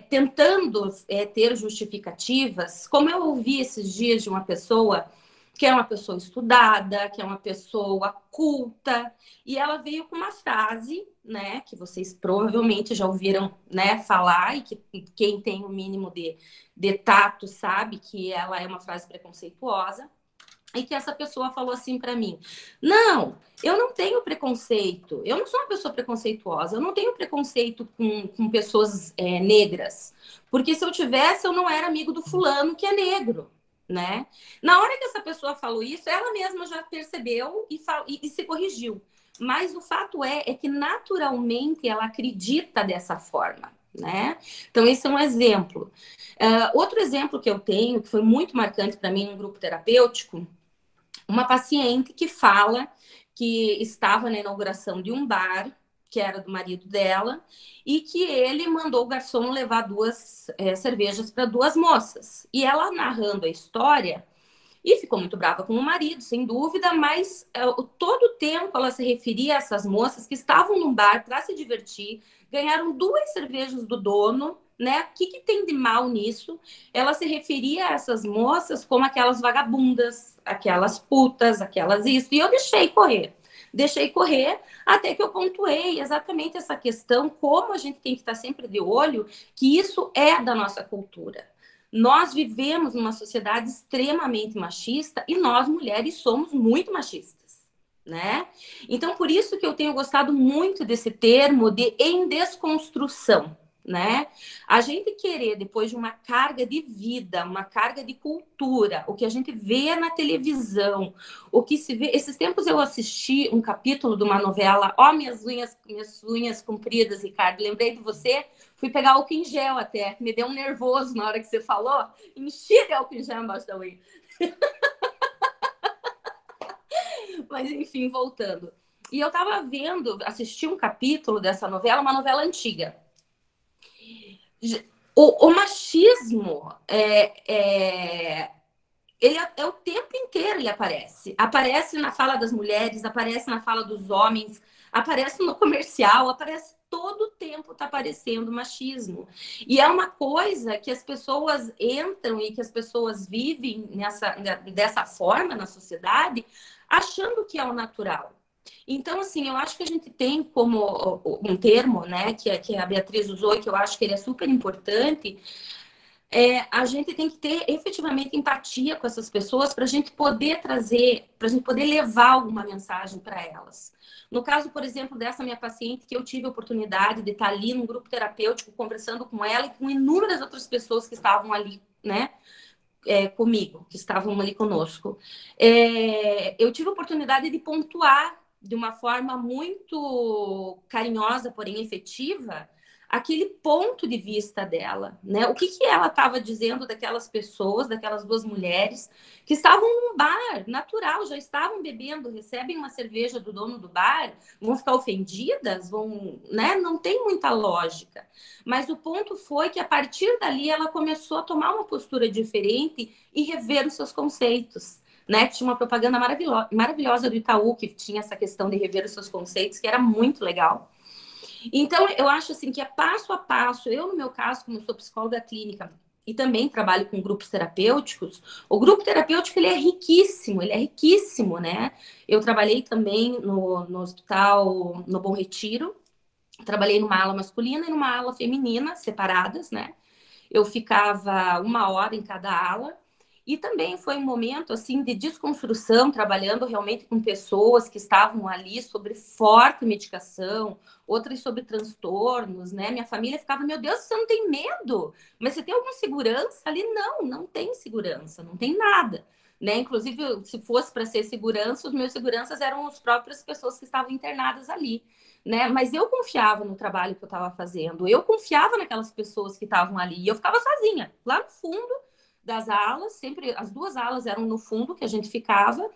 tentando ter justificativas. Como eu ouvi esses dias de uma pessoa que é uma pessoa estudada, que é uma pessoa culta, e ela veio com uma frase, né, que vocês provavelmente já ouviram, né, falar, e que quem tem o mínimo de tato sabe que ela é uma frase preconceituosa, e que essa pessoa falou assim para mim: não, eu não tenho preconceito, eu não sou uma pessoa preconceituosa, eu não tenho preconceito com pessoas negras, porque se eu tivesse, eu não era amigo do fulano que é negro. Né? Na hora que essa pessoa falou isso, ela mesma já percebeu e se corrigiu. Mas o fato é que naturalmente ela acredita dessa forma, né? Então, esse é um exemplo. Outro exemplo que eu tenho, que foi muito marcante para mim no grupo terapêutico, uma paciente que fala que estava na inauguração de um bar, que era do marido dela, e que ele mandou o garçom levar 2 cervejas para 2 moças. E ela, narrando a história, E ficou muito brava com o marido, sem dúvida, mas todo o tempo ela se referia a essas moças que estavam num bar para se divertir, ganharam 2 cervejas do dono, né? O que tem de mal nisso? Ela se referia a essas moças como aquelas vagabundas, aquelas putas, aquelas isso, e eu deixei correr. Deixei correr até que eu pontuei exatamente essa questão, como a gente tem que estar sempre de olho, que isso é da nossa cultura. Nós vivemos numa sociedade extremamente machista e nós, mulheres, somos muito machistas, né? Então, por isso que eu tenho gostado muito desse termo de em desconstrução, né? A gente querer, depois de uma carga de vida, uma carga de cultura, o que a gente vê na televisão, o que se vê... Esses tempos eu assisti um capítulo de uma novela, minhas unhas compridas, Ricardo, lembrei de você, fui pegar álcool em gel até, me deu um nervoso na hora que você falou, enchi de álcool em gel embaixo da unha. Mas enfim, voltando. E eu tava assisti um capítulo dessa novela, uma novela antiga. O machismo ele é o tempo inteiro ele aparece na fala das mulheres, aparece na fala dos homens, aparece no comercial, aparece todo o tempo, está aparecendo machismo. E é uma coisa que as pessoas entram e que as pessoas vivem dessa forma na sociedade, achando que é o natural. Então, assim, eu acho que a gente tem como um termo, né, que a Beatriz usou e que eu acho que ele é super importante, a gente tem que ter efetivamente empatia com essas pessoas para a gente poder trazer, para a gente poder levar alguma mensagem para elas. No caso, por exemplo, dessa minha paciente, que eu tive a oportunidade de estar ali num grupo terapêutico, conversando com ela e com inúmeras outras pessoas que estavam ali, né, comigo, que estavam ali conosco. Eu tive a oportunidade de pontuar de uma forma muito carinhosa, porém efetiva, aquele ponto de vista dela, né? O que ela estava dizendo daquelas pessoas, daquelas 2 mulheres que estavam num bar natural, já estavam bebendo, recebem uma cerveja do dono do bar, vão ficar ofendidas, né? Não tem muita lógica. Mas o ponto foi que a partir dali ela começou a tomar uma postura diferente e rever os seus conceitos. Né? Tinha uma propaganda maravilhosa do Itaú que tinha essa questão de rever os seus conceitos, que era muito legal. Então, eu acho assim que é passo a passo. Eu, no meu caso, como sou psicóloga clínica e também trabalho com grupos terapêuticos, o grupo terapêutico ele é riquíssimo, né? Eu trabalhei também no hospital, no Bom Retiro, trabalhei numa ala masculina e numa ala feminina, separadas, né? Eu ficava 1 hora em cada ala. E também foi um momento assim de desconstrução, trabalhando realmente com pessoas que estavam ali sobre forte medicação, outras sobre transtornos, né? Minha família ficava, meu Deus, você não tem medo? Mas você tem alguma segurança ali? Não tem segurança, não tem nada. Né? Inclusive, se fosse para ser segurança, os meus seguranças eram as próprias pessoas que estavam internadas ali. Né? Mas eu confiava no trabalho que eu estava fazendo, eu confiava naquelas pessoas que estavam ali, e eu ficava sozinha, lá no fundo das alas, sempre as 2 alas eram no fundo que a gente ficava,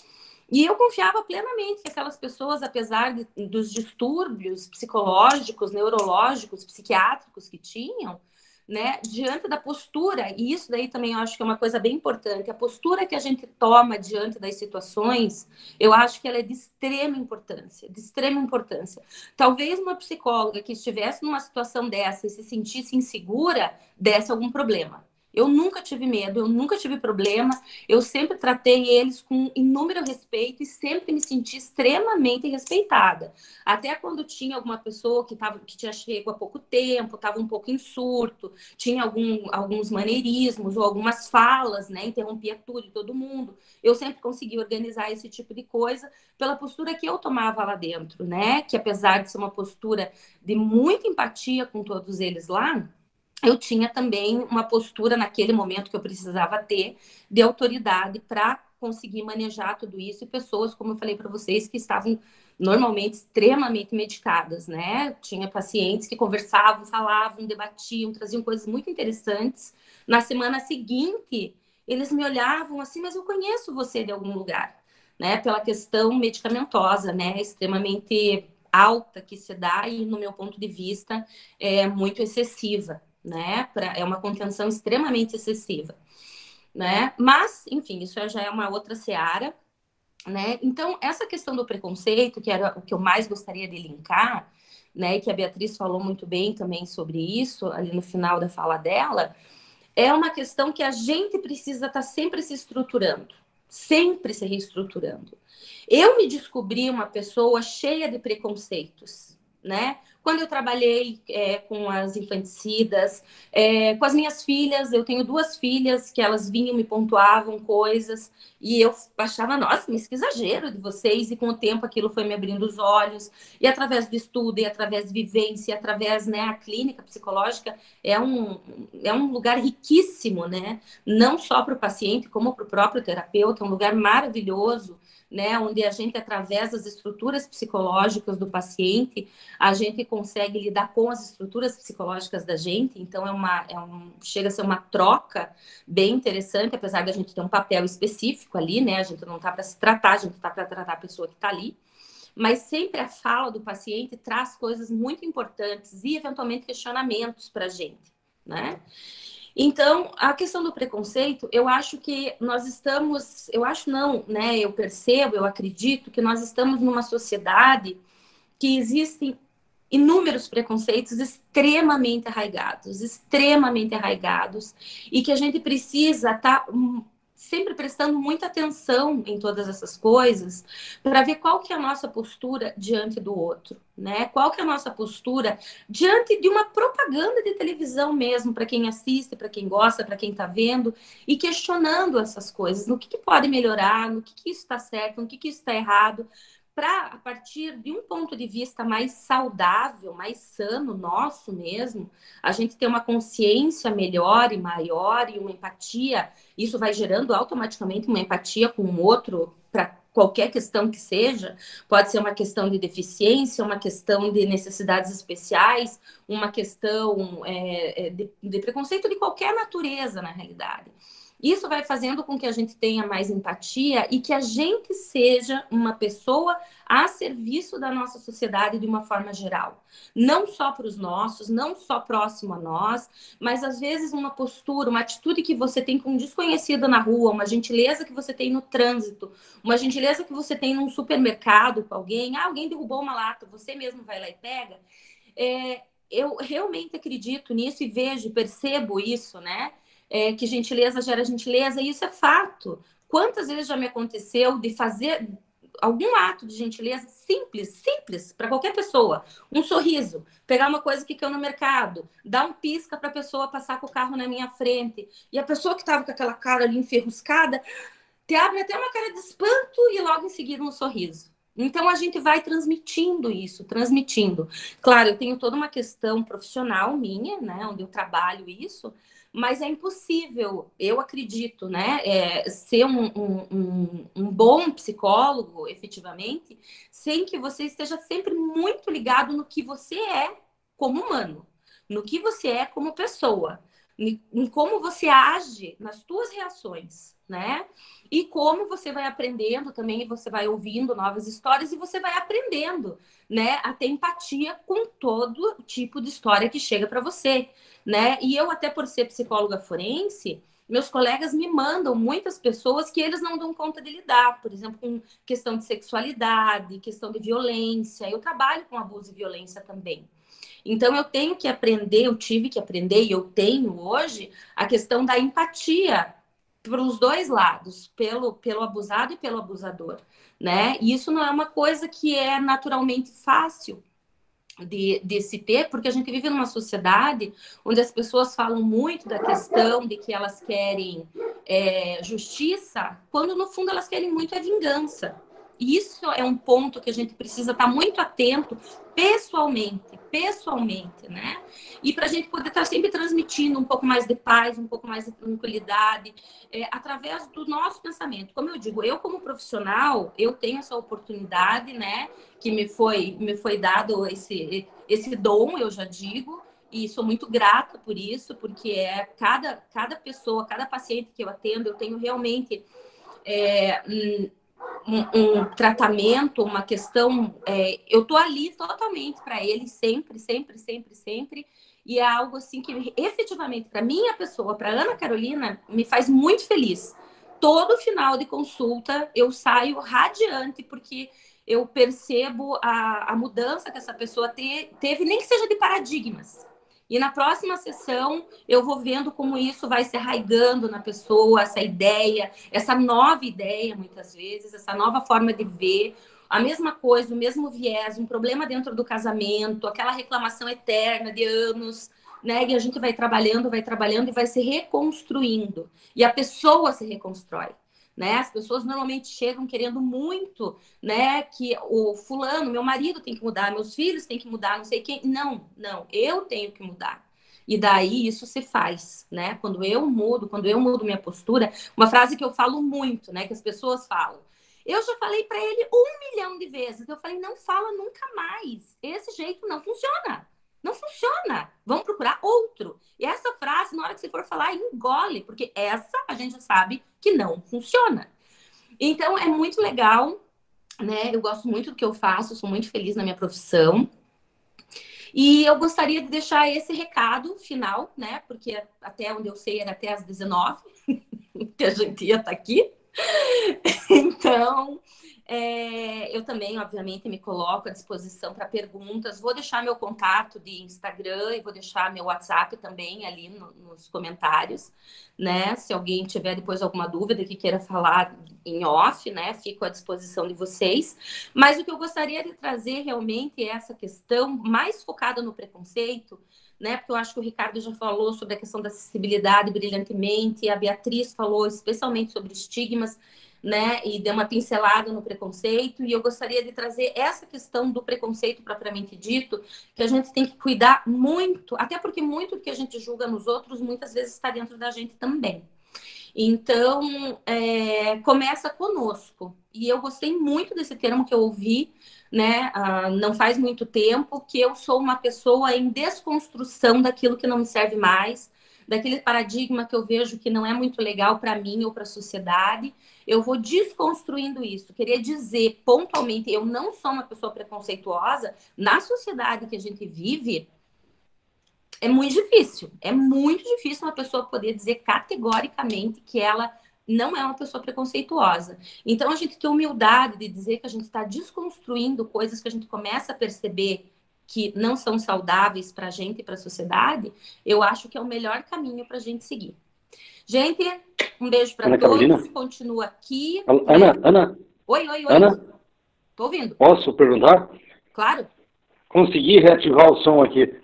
e eu confiava plenamente que aquelas pessoas, apesar dos distúrbios psicológicos, neurológicos, psiquiátricos que tinham, né, diante da postura, e isso daí também eu acho que é uma coisa bem importante, a postura que a gente toma diante das situações, eu acho que ela é de extrema importância, de extrema importância. Talvez uma psicóloga que estivesse numa situação dessa e se sentisse insegura, desse algum problema. Eu nunca tive medo, eu nunca tive problema, eu sempre tratei eles com inúmero respeito e sempre me senti extremamente respeitada. Até quando tinha alguma pessoa que tinha chego há pouco tempo, estava um pouco em surto, tinha alguns maneirismos ou algumas falas, né, interrompia tudo e todo mundo, eu sempre consegui organizar esse tipo de coisa pela postura que eu tomava lá dentro, né, que apesar de ser uma postura de muita empatia com todos eles lá, eu tinha também uma postura naquele momento que eu precisava ter de autoridade para conseguir manejar tudo isso, e pessoas, como eu falei para vocês, que estavam normalmente extremamente medicadas, né? Tinha pacientes que conversavam, falavam, debatiam, traziam coisas muito interessantes. Na semana seguinte, eles me olhavam assim, mas eu conheço você de algum lugar, né? Pela questão medicamentosa, né? Extremamente alta que se dá e, no meu ponto de vista, é muito excessiva. Né? É uma contenção extremamente excessiva. né? Mas, enfim, isso já é uma outra seara, né? Então, essa questão do preconceito, que era o que eu mais gostaria de linkar, né, e que a Beatriz falou muito bem também sobre isso, ali no final da fala dela, é uma questão que a gente precisa estar sempre se estruturando, sempre se reestruturando. Eu me descobri uma pessoa cheia de preconceitos, né? Quando eu trabalhei com as infanticidas, com as minhas filhas, eu tenho 2 filhas que elas vinham, me pontuavam coisas, e eu achava, nossa, mas que exagero de vocês, e com o tempo aquilo foi me abrindo os olhos, e através do estudo, e através de vivência, e através, né, a clínica psicológica é um lugar riquíssimo, né? Não só para o paciente, como para o próprio terapeuta, é um lugar maravilhoso, né, onde a gente, através das estruturas psicológicas do paciente, a gente consegue lidar com as estruturas psicológicas da gente, então chega a ser uma troca bem interessante, apesar da gente ter um papel específico ali, né, a gente não está para se tratar, a gente está para tratar a pessoa que está ali, mas sempre a fala do paciente traz coisas muito importantes e, eventualmente, questionamentos para a gente, né? Então, a questão do preconceito, eu acho que nós estamos, eu acho não, né? Eu percebo, eu acredito que nós estamos numa sociedade que existem inúmeros preconceitos extremamente arraigados, e que a gente precisa estar sempre prestando muita atenção em todas essas coisas para ver qual que é a nossa postura diante do outro, né? Qual que é a nossa postura diante de uma propaganda de televisão mesmo, para quem assiste, para quem gosta, para quem está vendo, e questionando essas coisas, no que pode melhorar, no que isso está certo, no que isso está errado, para, a partir de um ponto de vista mais saudável, mais sano, nosso mesmo, a gente ter uma consciência melhor e maior e uma empatia. Isso vai gerando automaticamente uma empatia com o outro para qualquer questão que seja. Pode ser uma questão de deficiência, uma questão de necessidades especiais, uma questão de preconceito de qualquer natureza, na realidade. Isso vai fazendo com que a gente tenha mais empatia e que a gente seja uma pessoa a serviço da nossa sociedade de uma forma geral. Não só para os nossos, não só próximo a nós, mas às vezes uma postura, uma atitude que você tem com um desconhecido na rua, uma gentileza que você tem no trânsito, uma gentileza que você tem num supermercado com alguém, alguém derrubou uma lata, você mesmo vai lá e pega. Eu realmente acredito nisso e vejo, percebo isso, né? Que gentileza gera gentileza, e isso é fato. Quantas vezes já me aconteceu de fazer algum ato de gentileza simples, para qualquer pessoa. Um sorriso, pegar uma coisa que caiu no mercado, dar um pisca para a pessoa passar com o carro na minha frente, e a pessoa que estava com aquela cara ali enferruscada, te abre até uma cara de espanto e logo em seguida um sorriso. Então, a gente vai transmitindo isso, transmitindo. Claro, eu tenho toda uma questão profissional minha, né, onde eu trabalho isso, mas é impossível, eu acredito, né, ser um bom psicólogo, efetivamente, sem que você esteja sempre muito ligado no que você é como humano, no que você é como pessoa, em como você age nas suas reações, né? E como você vai aprendendo também, você vai ouvindo novas histórias e você vai aprendendo, né, a ter empatia com todo tipo de história que chega para você, né? E eu, até por ser psicóloga forense, meus colegas me mandam muitas pessoas que eles não dão conta de lidar, por exemplo, com questão de sexualidade, questão de violência. Eu trabalho com abuso e violência também. Então, eu tenho que aprender, eu tive que aprender e eu tenho hoje a questão da empatia para os dois lados, pelo abusado e pelo abusador, né? E isso não é uma coisa que é naturalmente fácil de se ter, porque a gente vive numa sociedade onde as pessoas falam muito da questão de que elas querem justiça, quando no fundo elas querem muito a vingança. Isso é um ponto que a gente precisa estar muito atento pessoalmente, né? E para a gente poder estar sempre transmitindo um pouco mais de paz, um pouco mais de tranquilidade, através do nosso pensamento. Como eu digo, eu como profissional, eu tenho essa oportunidade, né? Que me foi dado esse dom, eu já digo, e sou muito grata por isso, porque cada pessoa, cada paciente que eu atendo, eu tenho realmente um tratamento, uma questão, eu tô ali totalmente para ele, sempre, e é algo assim que efetivamente para minha pessoa, para Ana Carolina, me faz muito feliz. Todo final de consulta eu saio radiante porque eu percebo a mudança que essa pessoa teve, nem que seja de paradigmas. E na próxima sessão eu vou vendo como isso vai se arraigando na pessoa, essa ideia, essa nova ideia, muitas vezes, essa nova forma de ver, a mesma coisa, o mesmo viés, um problema dentro do casamento, aquela reclamação eterna de anos, né? E a gente vai trabalhando e vai se reconstruindo. E a pessoa se reconstrói. Né? As pessoas normalmente chegam querendo muito, né? Que o fulano, meu marido tem que mudar, meus filhos têm que mudar, não sei quem. Não, eu tenho que mudar. E daí isso se faz, né? Quando eu mudo minha postura, uma frase que eu falo muito, né? Que as pessoas falam. Eu já falei para ele 1 milhão de vezes. Eu falei, não fala nunca mais. Esse jeito não funciona. Não funciona. Vamos procurar outro. E essa frase, na hora que você for falar, engole, porque essa a gente sabe que não funciona. Então, é muito legal, né? Eu gosto muito do que eu faço, sou muito feliz na minha profissão. E eu gostaria de deixar esse recado final, né? Porque até onde eu sei era até às 19 que a gente ia estar aqui. Então, eu também, obviamente, me coloco à disposição para perguntas. Vou deixar meu contato de Instagram e vou deixar meu WhatsApp também ali nos comentários, né? Se alguém tiver depois alguma dúvida que queira falar em off, né? Fico à disposição de vocês. Mas o que eu gostaria de trazer realmente é essa questão mais focada no preconceito, né? Porque eu acho que o Ricardo já falou sobre a questão da acessibilidade brilhantemente, a Beatriz falou especialmente sobre estigmas, né? E deu uma pincelada no preconceito, e eu gostaria de trazer essa questão do preconceito propriamente dito, que a gente tem que cuidar muito, até porque muito do que a gente julga nos outros muitas vezes está dentro da gente também. Então, começa conosco. E eu gostei muito desse termo que eu ouvi, né? Não faz muito tempo, que eu sou uma pessoa em desconstrução daquilo que não me serve mais, daquele paradigma que eu vejo que não é muito legal para mim ou para a sociedade. Eu vou desconstruindo isso. Queria dizer pontualmente, eu não sou uma pessoa preconceituosa. Na sociedade que a gente vive, é muito difícil uma pessoa poder dizer categoricamente que ela não é uma pessoa preconceituosa. Então, a gente tem humildade de dizer que a gente está desconstruindo coisas que a gente começa a perceber que não são saudáveis para a gente e para a sociedade. Eu acho que é o melhor caminho para a gente seguir. Gente, um beijo para todos. Carolina? Continua aqui. Ana. Oi. Ana? Tô ouvindo. Posso perguntar? Claro. Consegui reativar o som aqui.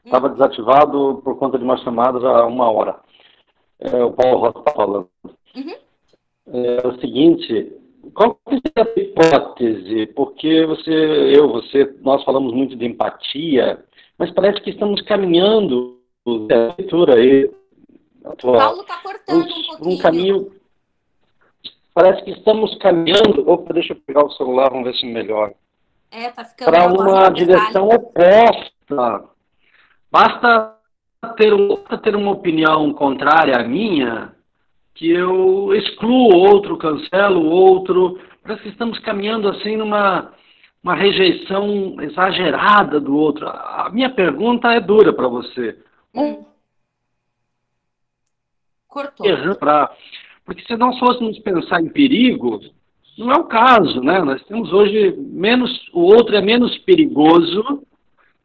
Estava desativado por conta de uma chamada já há 1 hora. O Paulo Rossi está falando. Uhum. É o seguinte, qual que é a hipótese? Porque nós falamos muito de empatia, mas parece que estamos caminhando, a leitura aí, Paulo está cortando um pouquinho. Um caminho, parece que estamos caminhando, deixa eu pegar o celular, vamos ver se melhora. Tá ficando para uma direção oposta. Basta ter uma opinião contrária à minha, que eu excluo outro, cancelo outro. Parece que estamos caminhando assim numa rejeição exagerada do outro. A minha pergunta é dura para você. Cortou. Porque se nós fôssemos pensar em perigo, não é o caso, né? Nós temos hoje o outro é menos perigoso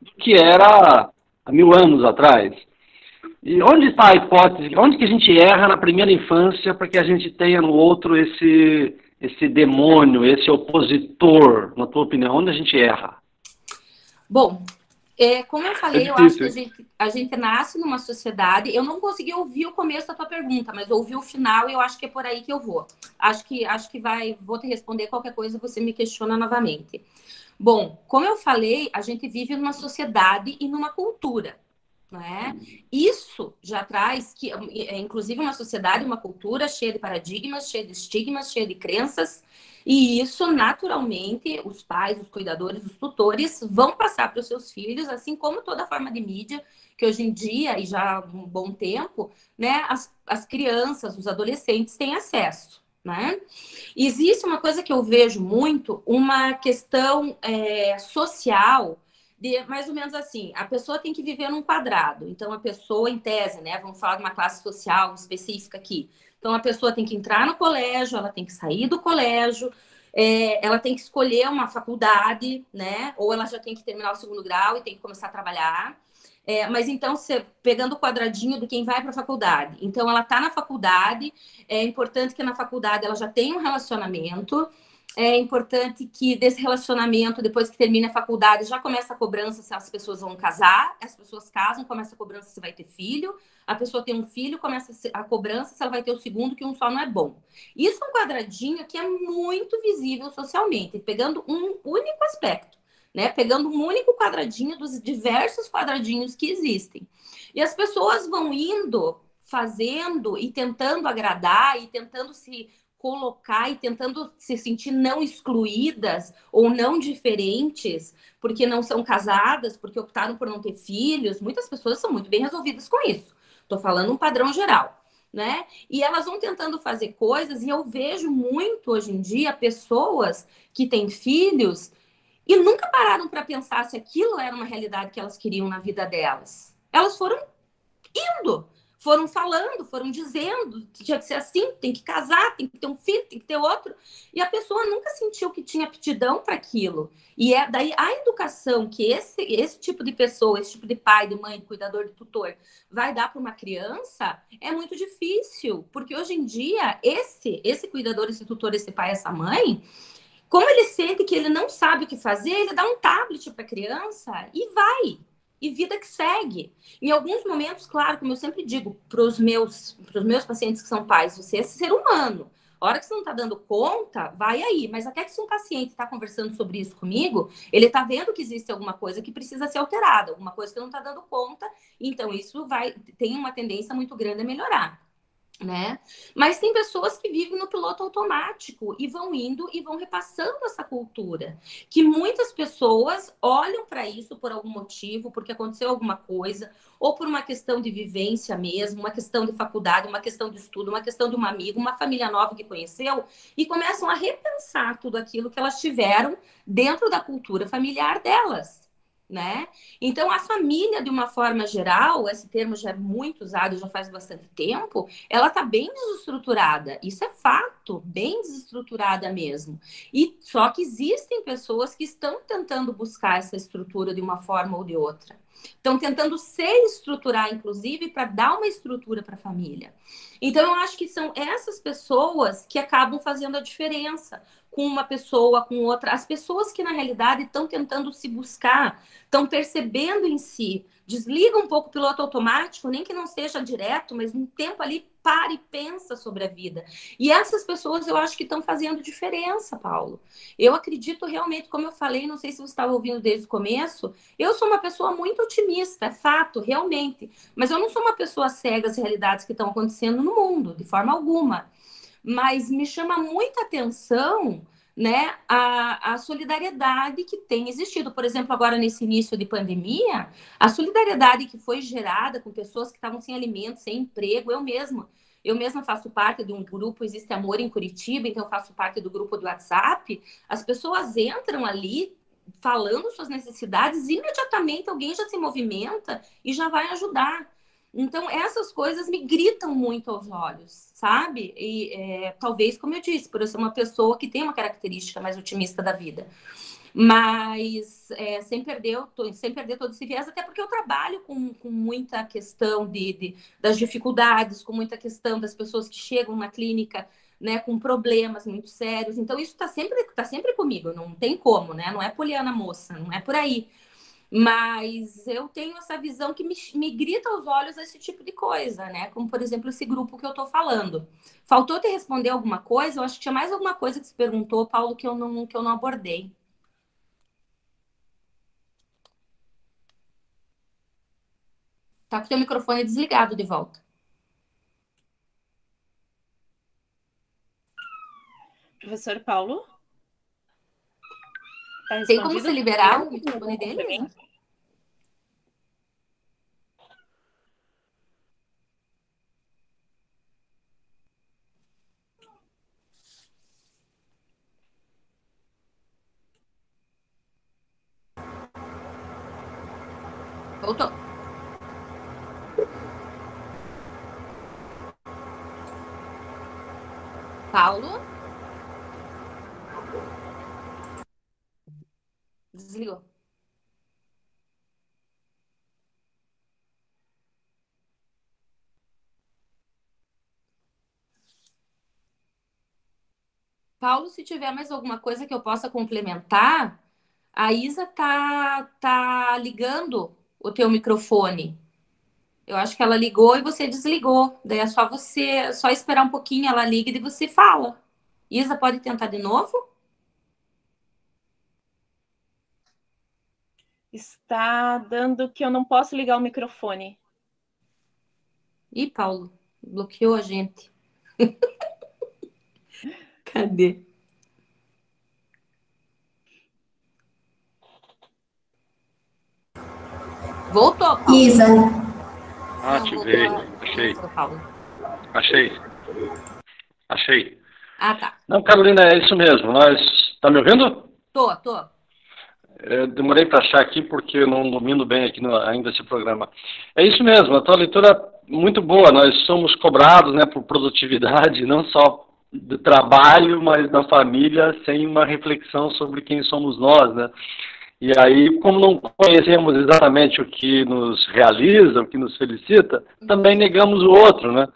do que era há 1000 anos atrás. E onde está a hipótese? Onde que a gente erra na primeira infância para que a gente tenha no outro esse demônio, esse opositor, na tua opinião? Onde a gente erra? Bom, como eu falei, eu acho que a gente nasce numa sociedade. Eu não consegui ouvir o começo da tua pergunta, mas ouvi o final e eu acho que é por aí que eu vou. Acho que vou te responder qualquer coisa, você me questiona novamente. Bom, como eu falei, a gente vive numa sociedade e numa cultura. Né? Isso já traz que, inclusive, uma sociedade, uma cultura cheia de paradigmas, cheia de estigmas, cheia de crenças, e isso naturalmente os pais, os cuidadores, os tutores vão passar para os seus filhos, assim como toda forma de mídia que hoje em dia e já há um bom tempo, né, as crianças, os adolescentes têm acesso. Né? Existe uma coisa que eu vejo muito, uma questão social de mais ou menos assim, a pessoa tem que viver num quadrado. Então, a pessoa, em tese, né? Vamos falar de uma classe social específica aqui. Então, a pessoa tem que entrar no colégio, ela tem que sair do colégio, ela tem que escolher uma faculdade, né? Ou ela já tem que terminar o segundo grau e tem que começar a trabalhar. Mas então, pegando o quadradinho de quem vai para a faculdade. Então, ela está na faculdade, é importante que na faculdade ela já tenha um relacionamento, é importante que desse relacionamento, depois que termina a faculdade, já começa a cobrança se as pessoas vão casar, as pessoas casam, começa a cobrança se vai ter filho, a pessoa tem um filho, começa a cobrança se ela vai ter o segundo, que um só não é bom. Isso é um quadradinho que é muito visível socialmente, pegando um único aspecto, né? Pegando um único quadradinho dos diversos quadradinhos que existem. E as pessoas vão indo, fazendo e tentando agradar e tentando se colocar e tentando se sentir não excluídas ou não diferentes, porque não são casadas, porque optaram por não ter filhos. Muitas pessoas são muito bem resolvidas com isso. Estou falando um padrão geral, né? E elas vão tentando fazer coisas, e eu vejo muito hoje em dia pessoas que têm filhos e nunca pararam para pensar se aquilo era uma realidade que elas queriam na vida delas. Elas foram indo, foram falando, foram dizendo que tinha que ser assim, tem que casar, tem que ter um filho, tem que ter outro. E a pessoa nunca sentiu que tinha aptidão para aquilo. E é daí a educação que esse tipo de pessoa, esse tipo de pai, de mãe, de cuidador, de tutor, vai dar para uma criança é muito difícil. Porque hoje em dia, esse cuidador, esse tutor, esse pai, essa mãe, como ele sente que ele não sabe o que fazer, ele dá um tablet para a criança e vai. E vida que segue. Em alguns momentos, claro, como eu sempre digo para os meus pacientes que são pais, você é ser humano. A hora que você não está dando conta, vai aí. Mas até que se um paciente está conversando sobre isso comigo, ele está vendo que existe alguma coisa que precisa ser alterada, alguma coisa que não está dando conta. Então, isso tem uma tendência muito grande a melhorar. Né? Mas tem pessoas que vivem no piloto automático e vão indo e vão repassando essa cultura, que muitas pessoas olham para isso por algum motivo, porque aconteceu alguma coisa, ou por uma questão de vivência mesmo, uma questão de faculdade, uma questão de estudo, uma questão de um amigo, uma família nova que conheceu, e começam a repensar tudo aquilo que elas tiveram dentro da cultura familiar delas. Né? Então, a família, de uma forma geral, esse termo já é muito usado, já faz bastante tempo, ela está bem desestruturada. Isso é fato, bem desestruturada mesmo. E só que existem pessoas que estão tentando buscar essa estrutura de uma forma ou de outra. Estão tentando se estruturar, inclusive, para dar uma estrutura para a família. Então, eu acho que são essas pessoas que acabam fazendo a diferença com uma pessoa, com outra. As pessoas que, na realidade, estão tentando se buscar, estão percebendo em si, desliga um pouco o piloto automático, nem que não seja direto, mas um tempo ali para e pensa sobre a vida. E essas pessoas eu acho que estão fazendo diferença, Paulo. Eu acredito realmente, como eu falei, não sei se você estava ouvindo desde o começo, eu sou uma pessoa muito otimista, é fato, realmente. Mas eu não sou uma pessoa cega às realidades que estão acontecendo no mundo, de forma alguma. Mas me chama muita atenção, né, a solidariedade que tem existido. Por exemplo, agora nesse início de pandemia, a solidariedade que foi gerada com pessoas que estavam sem alimento, sem emprego, eu mesma faço parte de um grupo, Existe Amor em Curitiba, então eu faço parte do grupo do WhatsApp. As pessoas entram ali falando suas necessidades, imediatamente alguém já se movimenta e já vai ajudar. Então, essas coisas me gritam muito aos olhos, sabe? E talvez, como eu disse, por eu ser uma pessoa que tem uma característica mais otimista da vida. Mas sem perder todo esse viés, até porque eu trabalho com muita questão das dificuldades, com muita questão das pessoas que chegam na clínica, né, com problemas muito sérios. Então, isso tá sempre comigo, não tem como, né? Não é Poliana moça, não é por aí. Mas eu tenho essa visão que me grita aos olhos esse tipo de coisa, né? Como, por exemplo, esse grupo que eu tô falando. Faltou te responder alguma coisa? Eu acho que tinha mais alguma coisa que se perguntou, Paulo, que eu não abordei. Tá com o teu microfone desligado de volta. Professor Paulo? Tá tem como se liberar o microfone dele? Voltou. Paulo? Desligou. Paulo, se tiver mais alguma coisa que eu possa complementar, a Isa tá ligando o teu microfone. Eu acho que ela ligou e você desligou. Daí é só esperar um pouquinho, ela liga e você fala. Isa, pode tentar de novo? Está dando que eu não posso ligar o microfone. Ih, Paulo, bloqueou a gente. Cadê? Voltou, Paulo. Isa. Ativei, achei. Paulo. Achei. Ah, tá. Não, Carolina, é isso mesmo. Tá me ouvindo? Tô. Eu demorei para achar aqui porque eu não domino bem aqui ainda esse programa. É isso mesmo, a tua leitura é muito boa. Nós somos cobrados, né, por produtividade, não só do trabalho, mas da família, sem uma reflexão sobre quem somos nós, né? E aí, como não conhecemos exatamente o que nos realiza, o que nos felicita, também negamos o outro, né?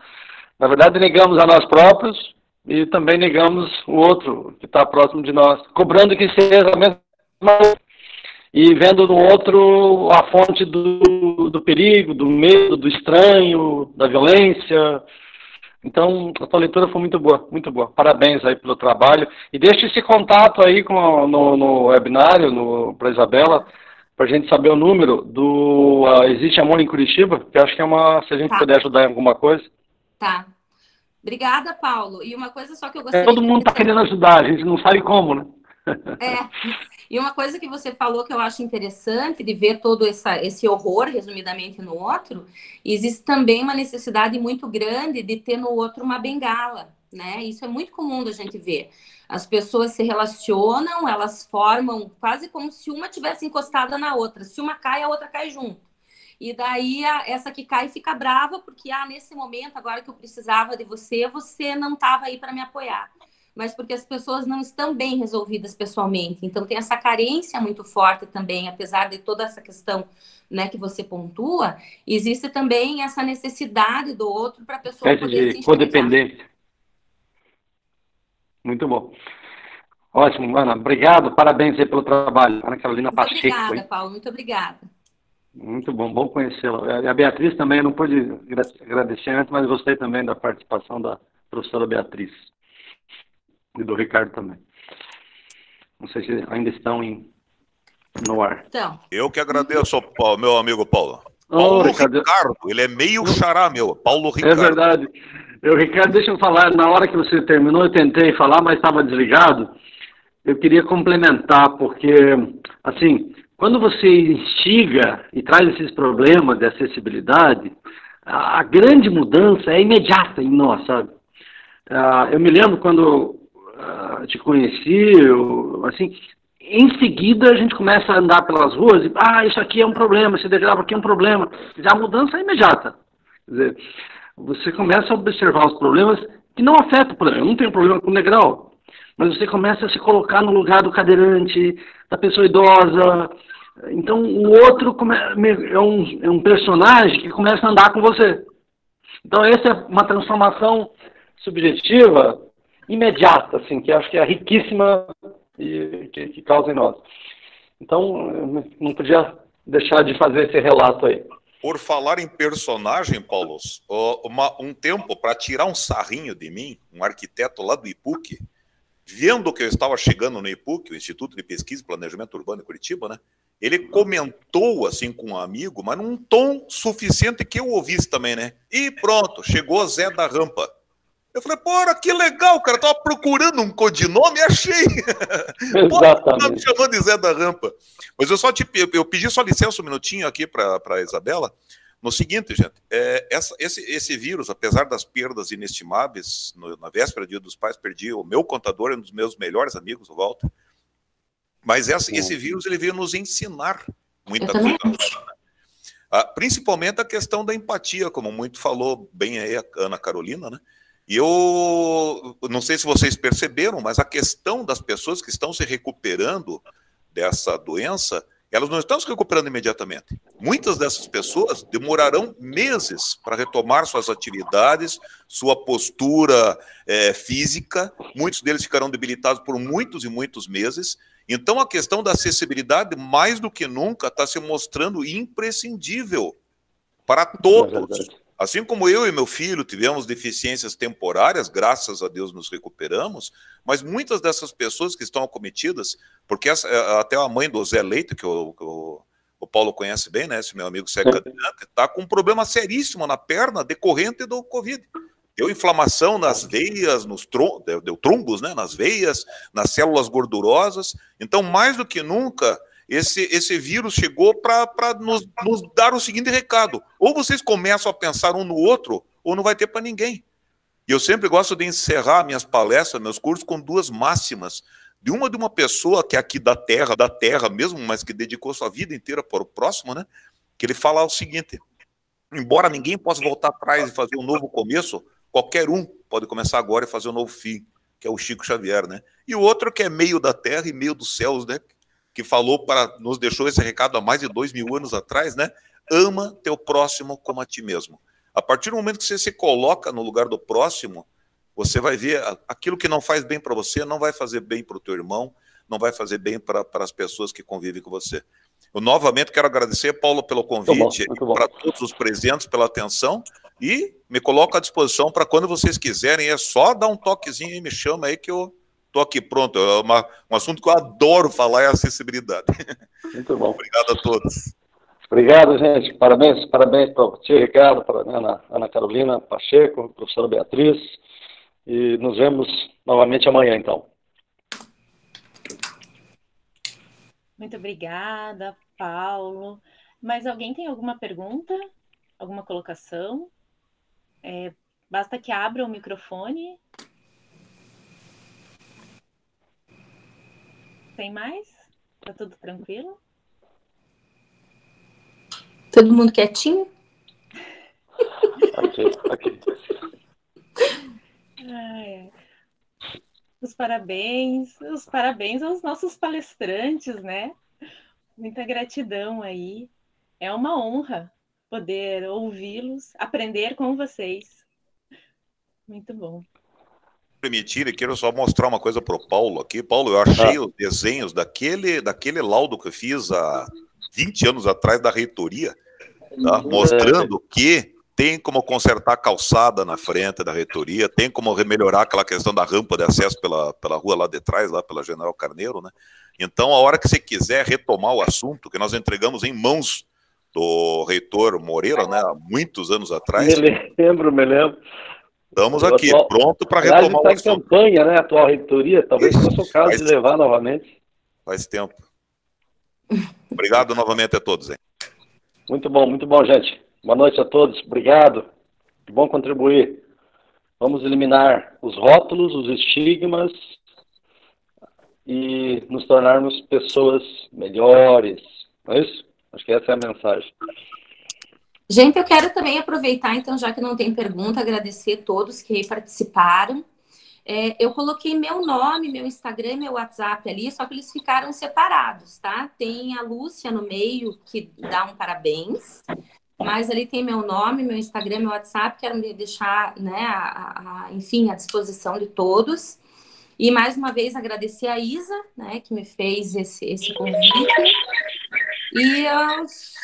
Na verdade, negamos a nós próprios e também negamos o outro que está próximo de nós, cobrando que seja a mesma coisa. E vendo no outro a fonte do perigo, do medo, do estranho, da violência. Então, a tua leitura foi muito boa, muito boa. Parabéns aí pelo trabalho. E deixa esse contato aí no webinário, para a Isabela, para a gente saber o número do Existe Amor em Curitiba, que acho que se a gente puder ajudar em alguma coisa. Tá. Obrigada, Paulo. E uma coisa só que eu gostaria... Todo mundo está querendo ajudar, a gente não sabe como, né? E uma coisa que você falou que eu acho interessante de ver todo esse horror, resumidamente, no outro, existe também uma necessidade muito grande de ter no outro uma bengala, né? Isso é muito comum da gente ver. As pessoas se relacionam, elas formam quase como se uma tivesse encostada na outra. Se uma cai, a outra cai junto. E daí essa que cai fica brava porque, nesse momento, agora que eu precisava de você, você não estava aí para me apoiar. Mas porque as pessoas não estão bem resolvidas pessoalmente. Então, tem essa carência muito forte também, apesar de toda essa questão, né, que você pontua, existe também essa necessidade do outro para a pessoa poder se enxergar. Codependência. Muito bom. Ótimo, Ana. Obrigado, parabéns aí pelo trabalho. Ana Carolina Pacheco. Muito obrigada, Paulo. Muito obrigada. Muito bom conhecê-la. A Beatriz também, eu não pude agradecer antes, mas gostei também da participação da professora Beatriz. E do Ricardo também. Não sei se ainda estão no ar. Então. Eu que agradeço ao meu amigo Paulo. Paulo Ricardo, ele é meio xará, meu. Paulo Ricardo. É verdade. Ricardo, deixa eu falar, na hora que você terminou, eu tentei falar, mas estava desligado. Eu queria complementar, porque, assim, quando você instiga e traz esses problemas de acessibilidade, a grande mudança é imediata em nós, sabe? Eu me lembro quando te conheci, assim, em seguida a gente começa a andar pelas ruas e, isso aqui é um problema, esse degrau aqui é um problema. A mudança é imediata. Quer dizer, você começa a observar os problemas que não afetam o problema. Eu não tenho problema com o degrau, mas você começa a se colocar no lugar do cadeirante, da pessoa idosa. Então, o outro é um personagem que começa a andar com você. Então, essa é uma transformação subjetiva imediata, assim, que acho que é riquíssima e que causa em nós. Então, não podia deixar de fazer esse relato aí. Por falar em personagem, Paulo, um tempo, para tirar um sarrinho de mim, um arquiteto lá do IPUC, vendo que eu estava chegando no IPUC, o Instituto de Pesquisa e Planejamento Urbano de Curitiba, né? Ele comentou assim com um amigo, mas num tom suficiente que eu ouvisse também, né? E pronto, chegou Zé da Rampa. Eu falei, porra, que legal, cara, tava procurando um codinome e achei. Exatamente. Tá me chamando de Zé da Rampa. Mas eu pedi só licença um minutinho aqui para a Isabela. No seguinte, gente, esse vírus, apesar das perdas inestimáveis, na véspera do Dia dos Pais, perdi o meu contador, um dos meus melhores amigos, o Walter. Mas esse vírus, ele veio nos ensinar muita coisa. Principalmente a questão da empatia, como muito falou bem aí a Ana Carolina, né? E eu não sei se vocês perceberam, mas a questão das pessoas que estão se recuperando dessa doença, elas não estão se recuperando imediatamente. Muitas dessas pessoas demorarão meses para retomar suas atividades, sua postura física. Muitos deles ficarão debilitados por muitos e muitos meses. Então, a questão da acessibilidade, mais do que nunca, está se mostrando imprescindível para todos. Assim como eu e meu filho tivemos deficiências temporárias, graças a Deus nos recuperamos, mas muitas dessas pessoas que estão acometidas, porque até a mãe do Zé Leite, que o Paulo conhece bem, né, esse meu amigo Zé Cadeirante, está com um problema seríssimo na perna decorrente do Covid. Deu inflamação nas veias, deu trombos, né, nas veias, nas células gordurosas. Então, mais do que nunca, esse vírus chegou para nos dar o seguinte recado: ou vocês começam a pensar um no outro, ou não vai ter para ninguém. E eu sempre gosto de encerrar minhas palestras, meus cursos, com duas máximas. De uma pessoa que é aqui da terra mesmo, mas que dedicou sua vida inteira para o próximo, né? Que ele fala o seguinte: embora ninguém possa voltar atrás e fazer um novo começo, qualquer um pode começar agora e fazer um novo fim, que é o Chico Xavier, né? E o outro que é meio da terra e meio dos céus, né? Que falou nos deixou esse recado há mais de 2000 anos atrás, né? Ama teu próximo como a ti mesmo. A partir do momento que você se coloca no lugar do próximo, você vai ver aquilo que não faz bem para você, não vai fazer bem para o teu irmão, não vai fazer bem para as pessoas que convivem com você. Eu novamente quero agradecer, Paulo, pelo convite, para todos os presentes, pela atenção, e me coloco à disposição para quando vocês quiserem. É só dar um toquezinho e me chama aí que eu estou aqui pronto. É um assunto que eu adoro falar, é a acessibilidade. Muito bom. Obrigado a todos. Obrigado, gente. Parabéns para você, Ricardo, para a Ana Carolina Pacheco, professora Beatriz. E nos vemos novamente amanhã, então. Muito obrigada, Paulo. Mas alguém tem alguma pergunta? Alguma colocação? Basta que abra o microfone. Tem mais? Tá tudo tranquilo? Todo mundo quietinho? Aqui. Os parabéns aos nossos palestrantes, né? Muita gratidão aí. É uma honra poder ouvi-los, aprender com vocês. Muito bom. Permitir, quero só mostrar uma coisa para o Paulo aqui. Paulo, eu achei os desenhos daquele laudo que eu fiz há 20 anos atrás da reitoria, tá? Mostrando que tem como consertar a calçada na frente da reitoria, tem como melhorar aquela questão da rampa de acesso pela rua lá de trás, lá pela General Carneiro, né? Então, a hora que você quiser retomar o assunto, que nós entregamos em mãos do reitor Moreira, né, há muitos anos atrás. Me lembro. Estamos aqui, pronto para retomar o assunto. Está em campanha, né, a atual reitoria, talvez fosse o caso de levar novamente. Faz tempo. Obrigado novamente a todos, hein? Muito bom, gente. Boa noite a todos, obrigado. Que bom contribuir. Vamos eliminar os rótulos, os estigmas e nos tornarmos pessoas melhores. Não é isso? Acho que essa é a mensagem. Gente, eu quero também aproveitar, então, já que não tem pergunta, agradecer a todos que participaram. Eu coloquei meu nome, meu Instagram e meu WhatsApp ali, só que eles ficaram separados, tá? Tem a Lúcia no meio que dá um parabéns, mas ali tem meu nome, meu Instagram, meu WhatsApp, quero deixar, né, enfim, à disposição de todos. E mais uma vez agradecer a Isa, né, que me fez esse convite, e aos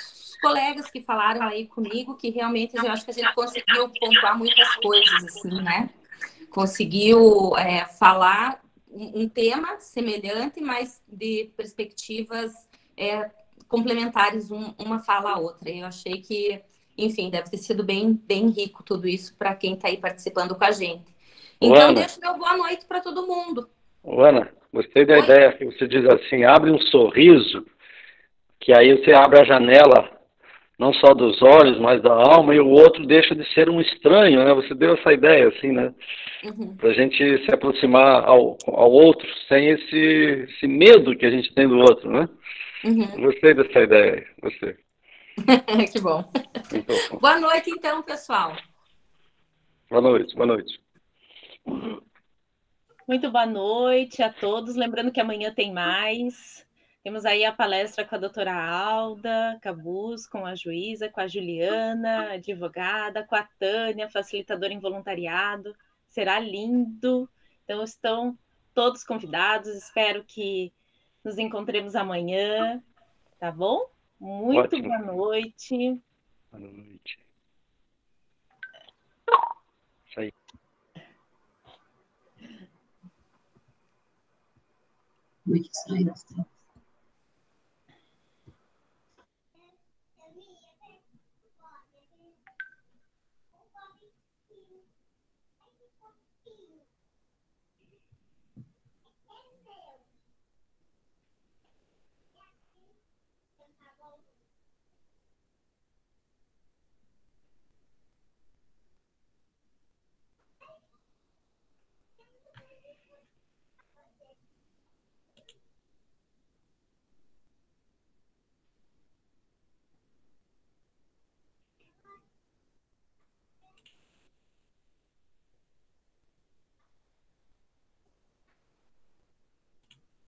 colegas que falaram aí comigo, que realmente eu acho que a gente conseguiu pontuar muitas coisas, assim, né? Conseguiu falar um tema semelhante, mas de perspectivas complementares, uma fala à outra. Eu achei que, enfim, deve ter sido bem rico tudo isso para quem está aí participando com a gente. Então, deixo meu boa noite para todo mundo. Ana, gostei da ideia que você diz assim, abre um sorriso, que aí você abre a janela, não só dos olhos, mas da alma, e o outro deixa de ser um estranho, né? Você deu essa ideia, assim, né? Pra gente se aproximar ao outro, sem esse medo que a gente tem do outro, né? Gostei dessa ideia, gostei. Que bom. Então, Boa noite, então, pessoal. boa noite, boa noite. Muito boa noite a todos. Lembrando que amanhã tem mais. Temos aí a palestra com a doutora Alda Cabuz, com a juíza, com a Juliana, advogada, com a Tânia, facilitadora em voluntariado. Será lindo. Então, estão todos convidados. Espero que nos encontremos amanhã, tá bom? Muito Ótimo. boa noite. Boa noite. Isso aí. Como é que sai das telas?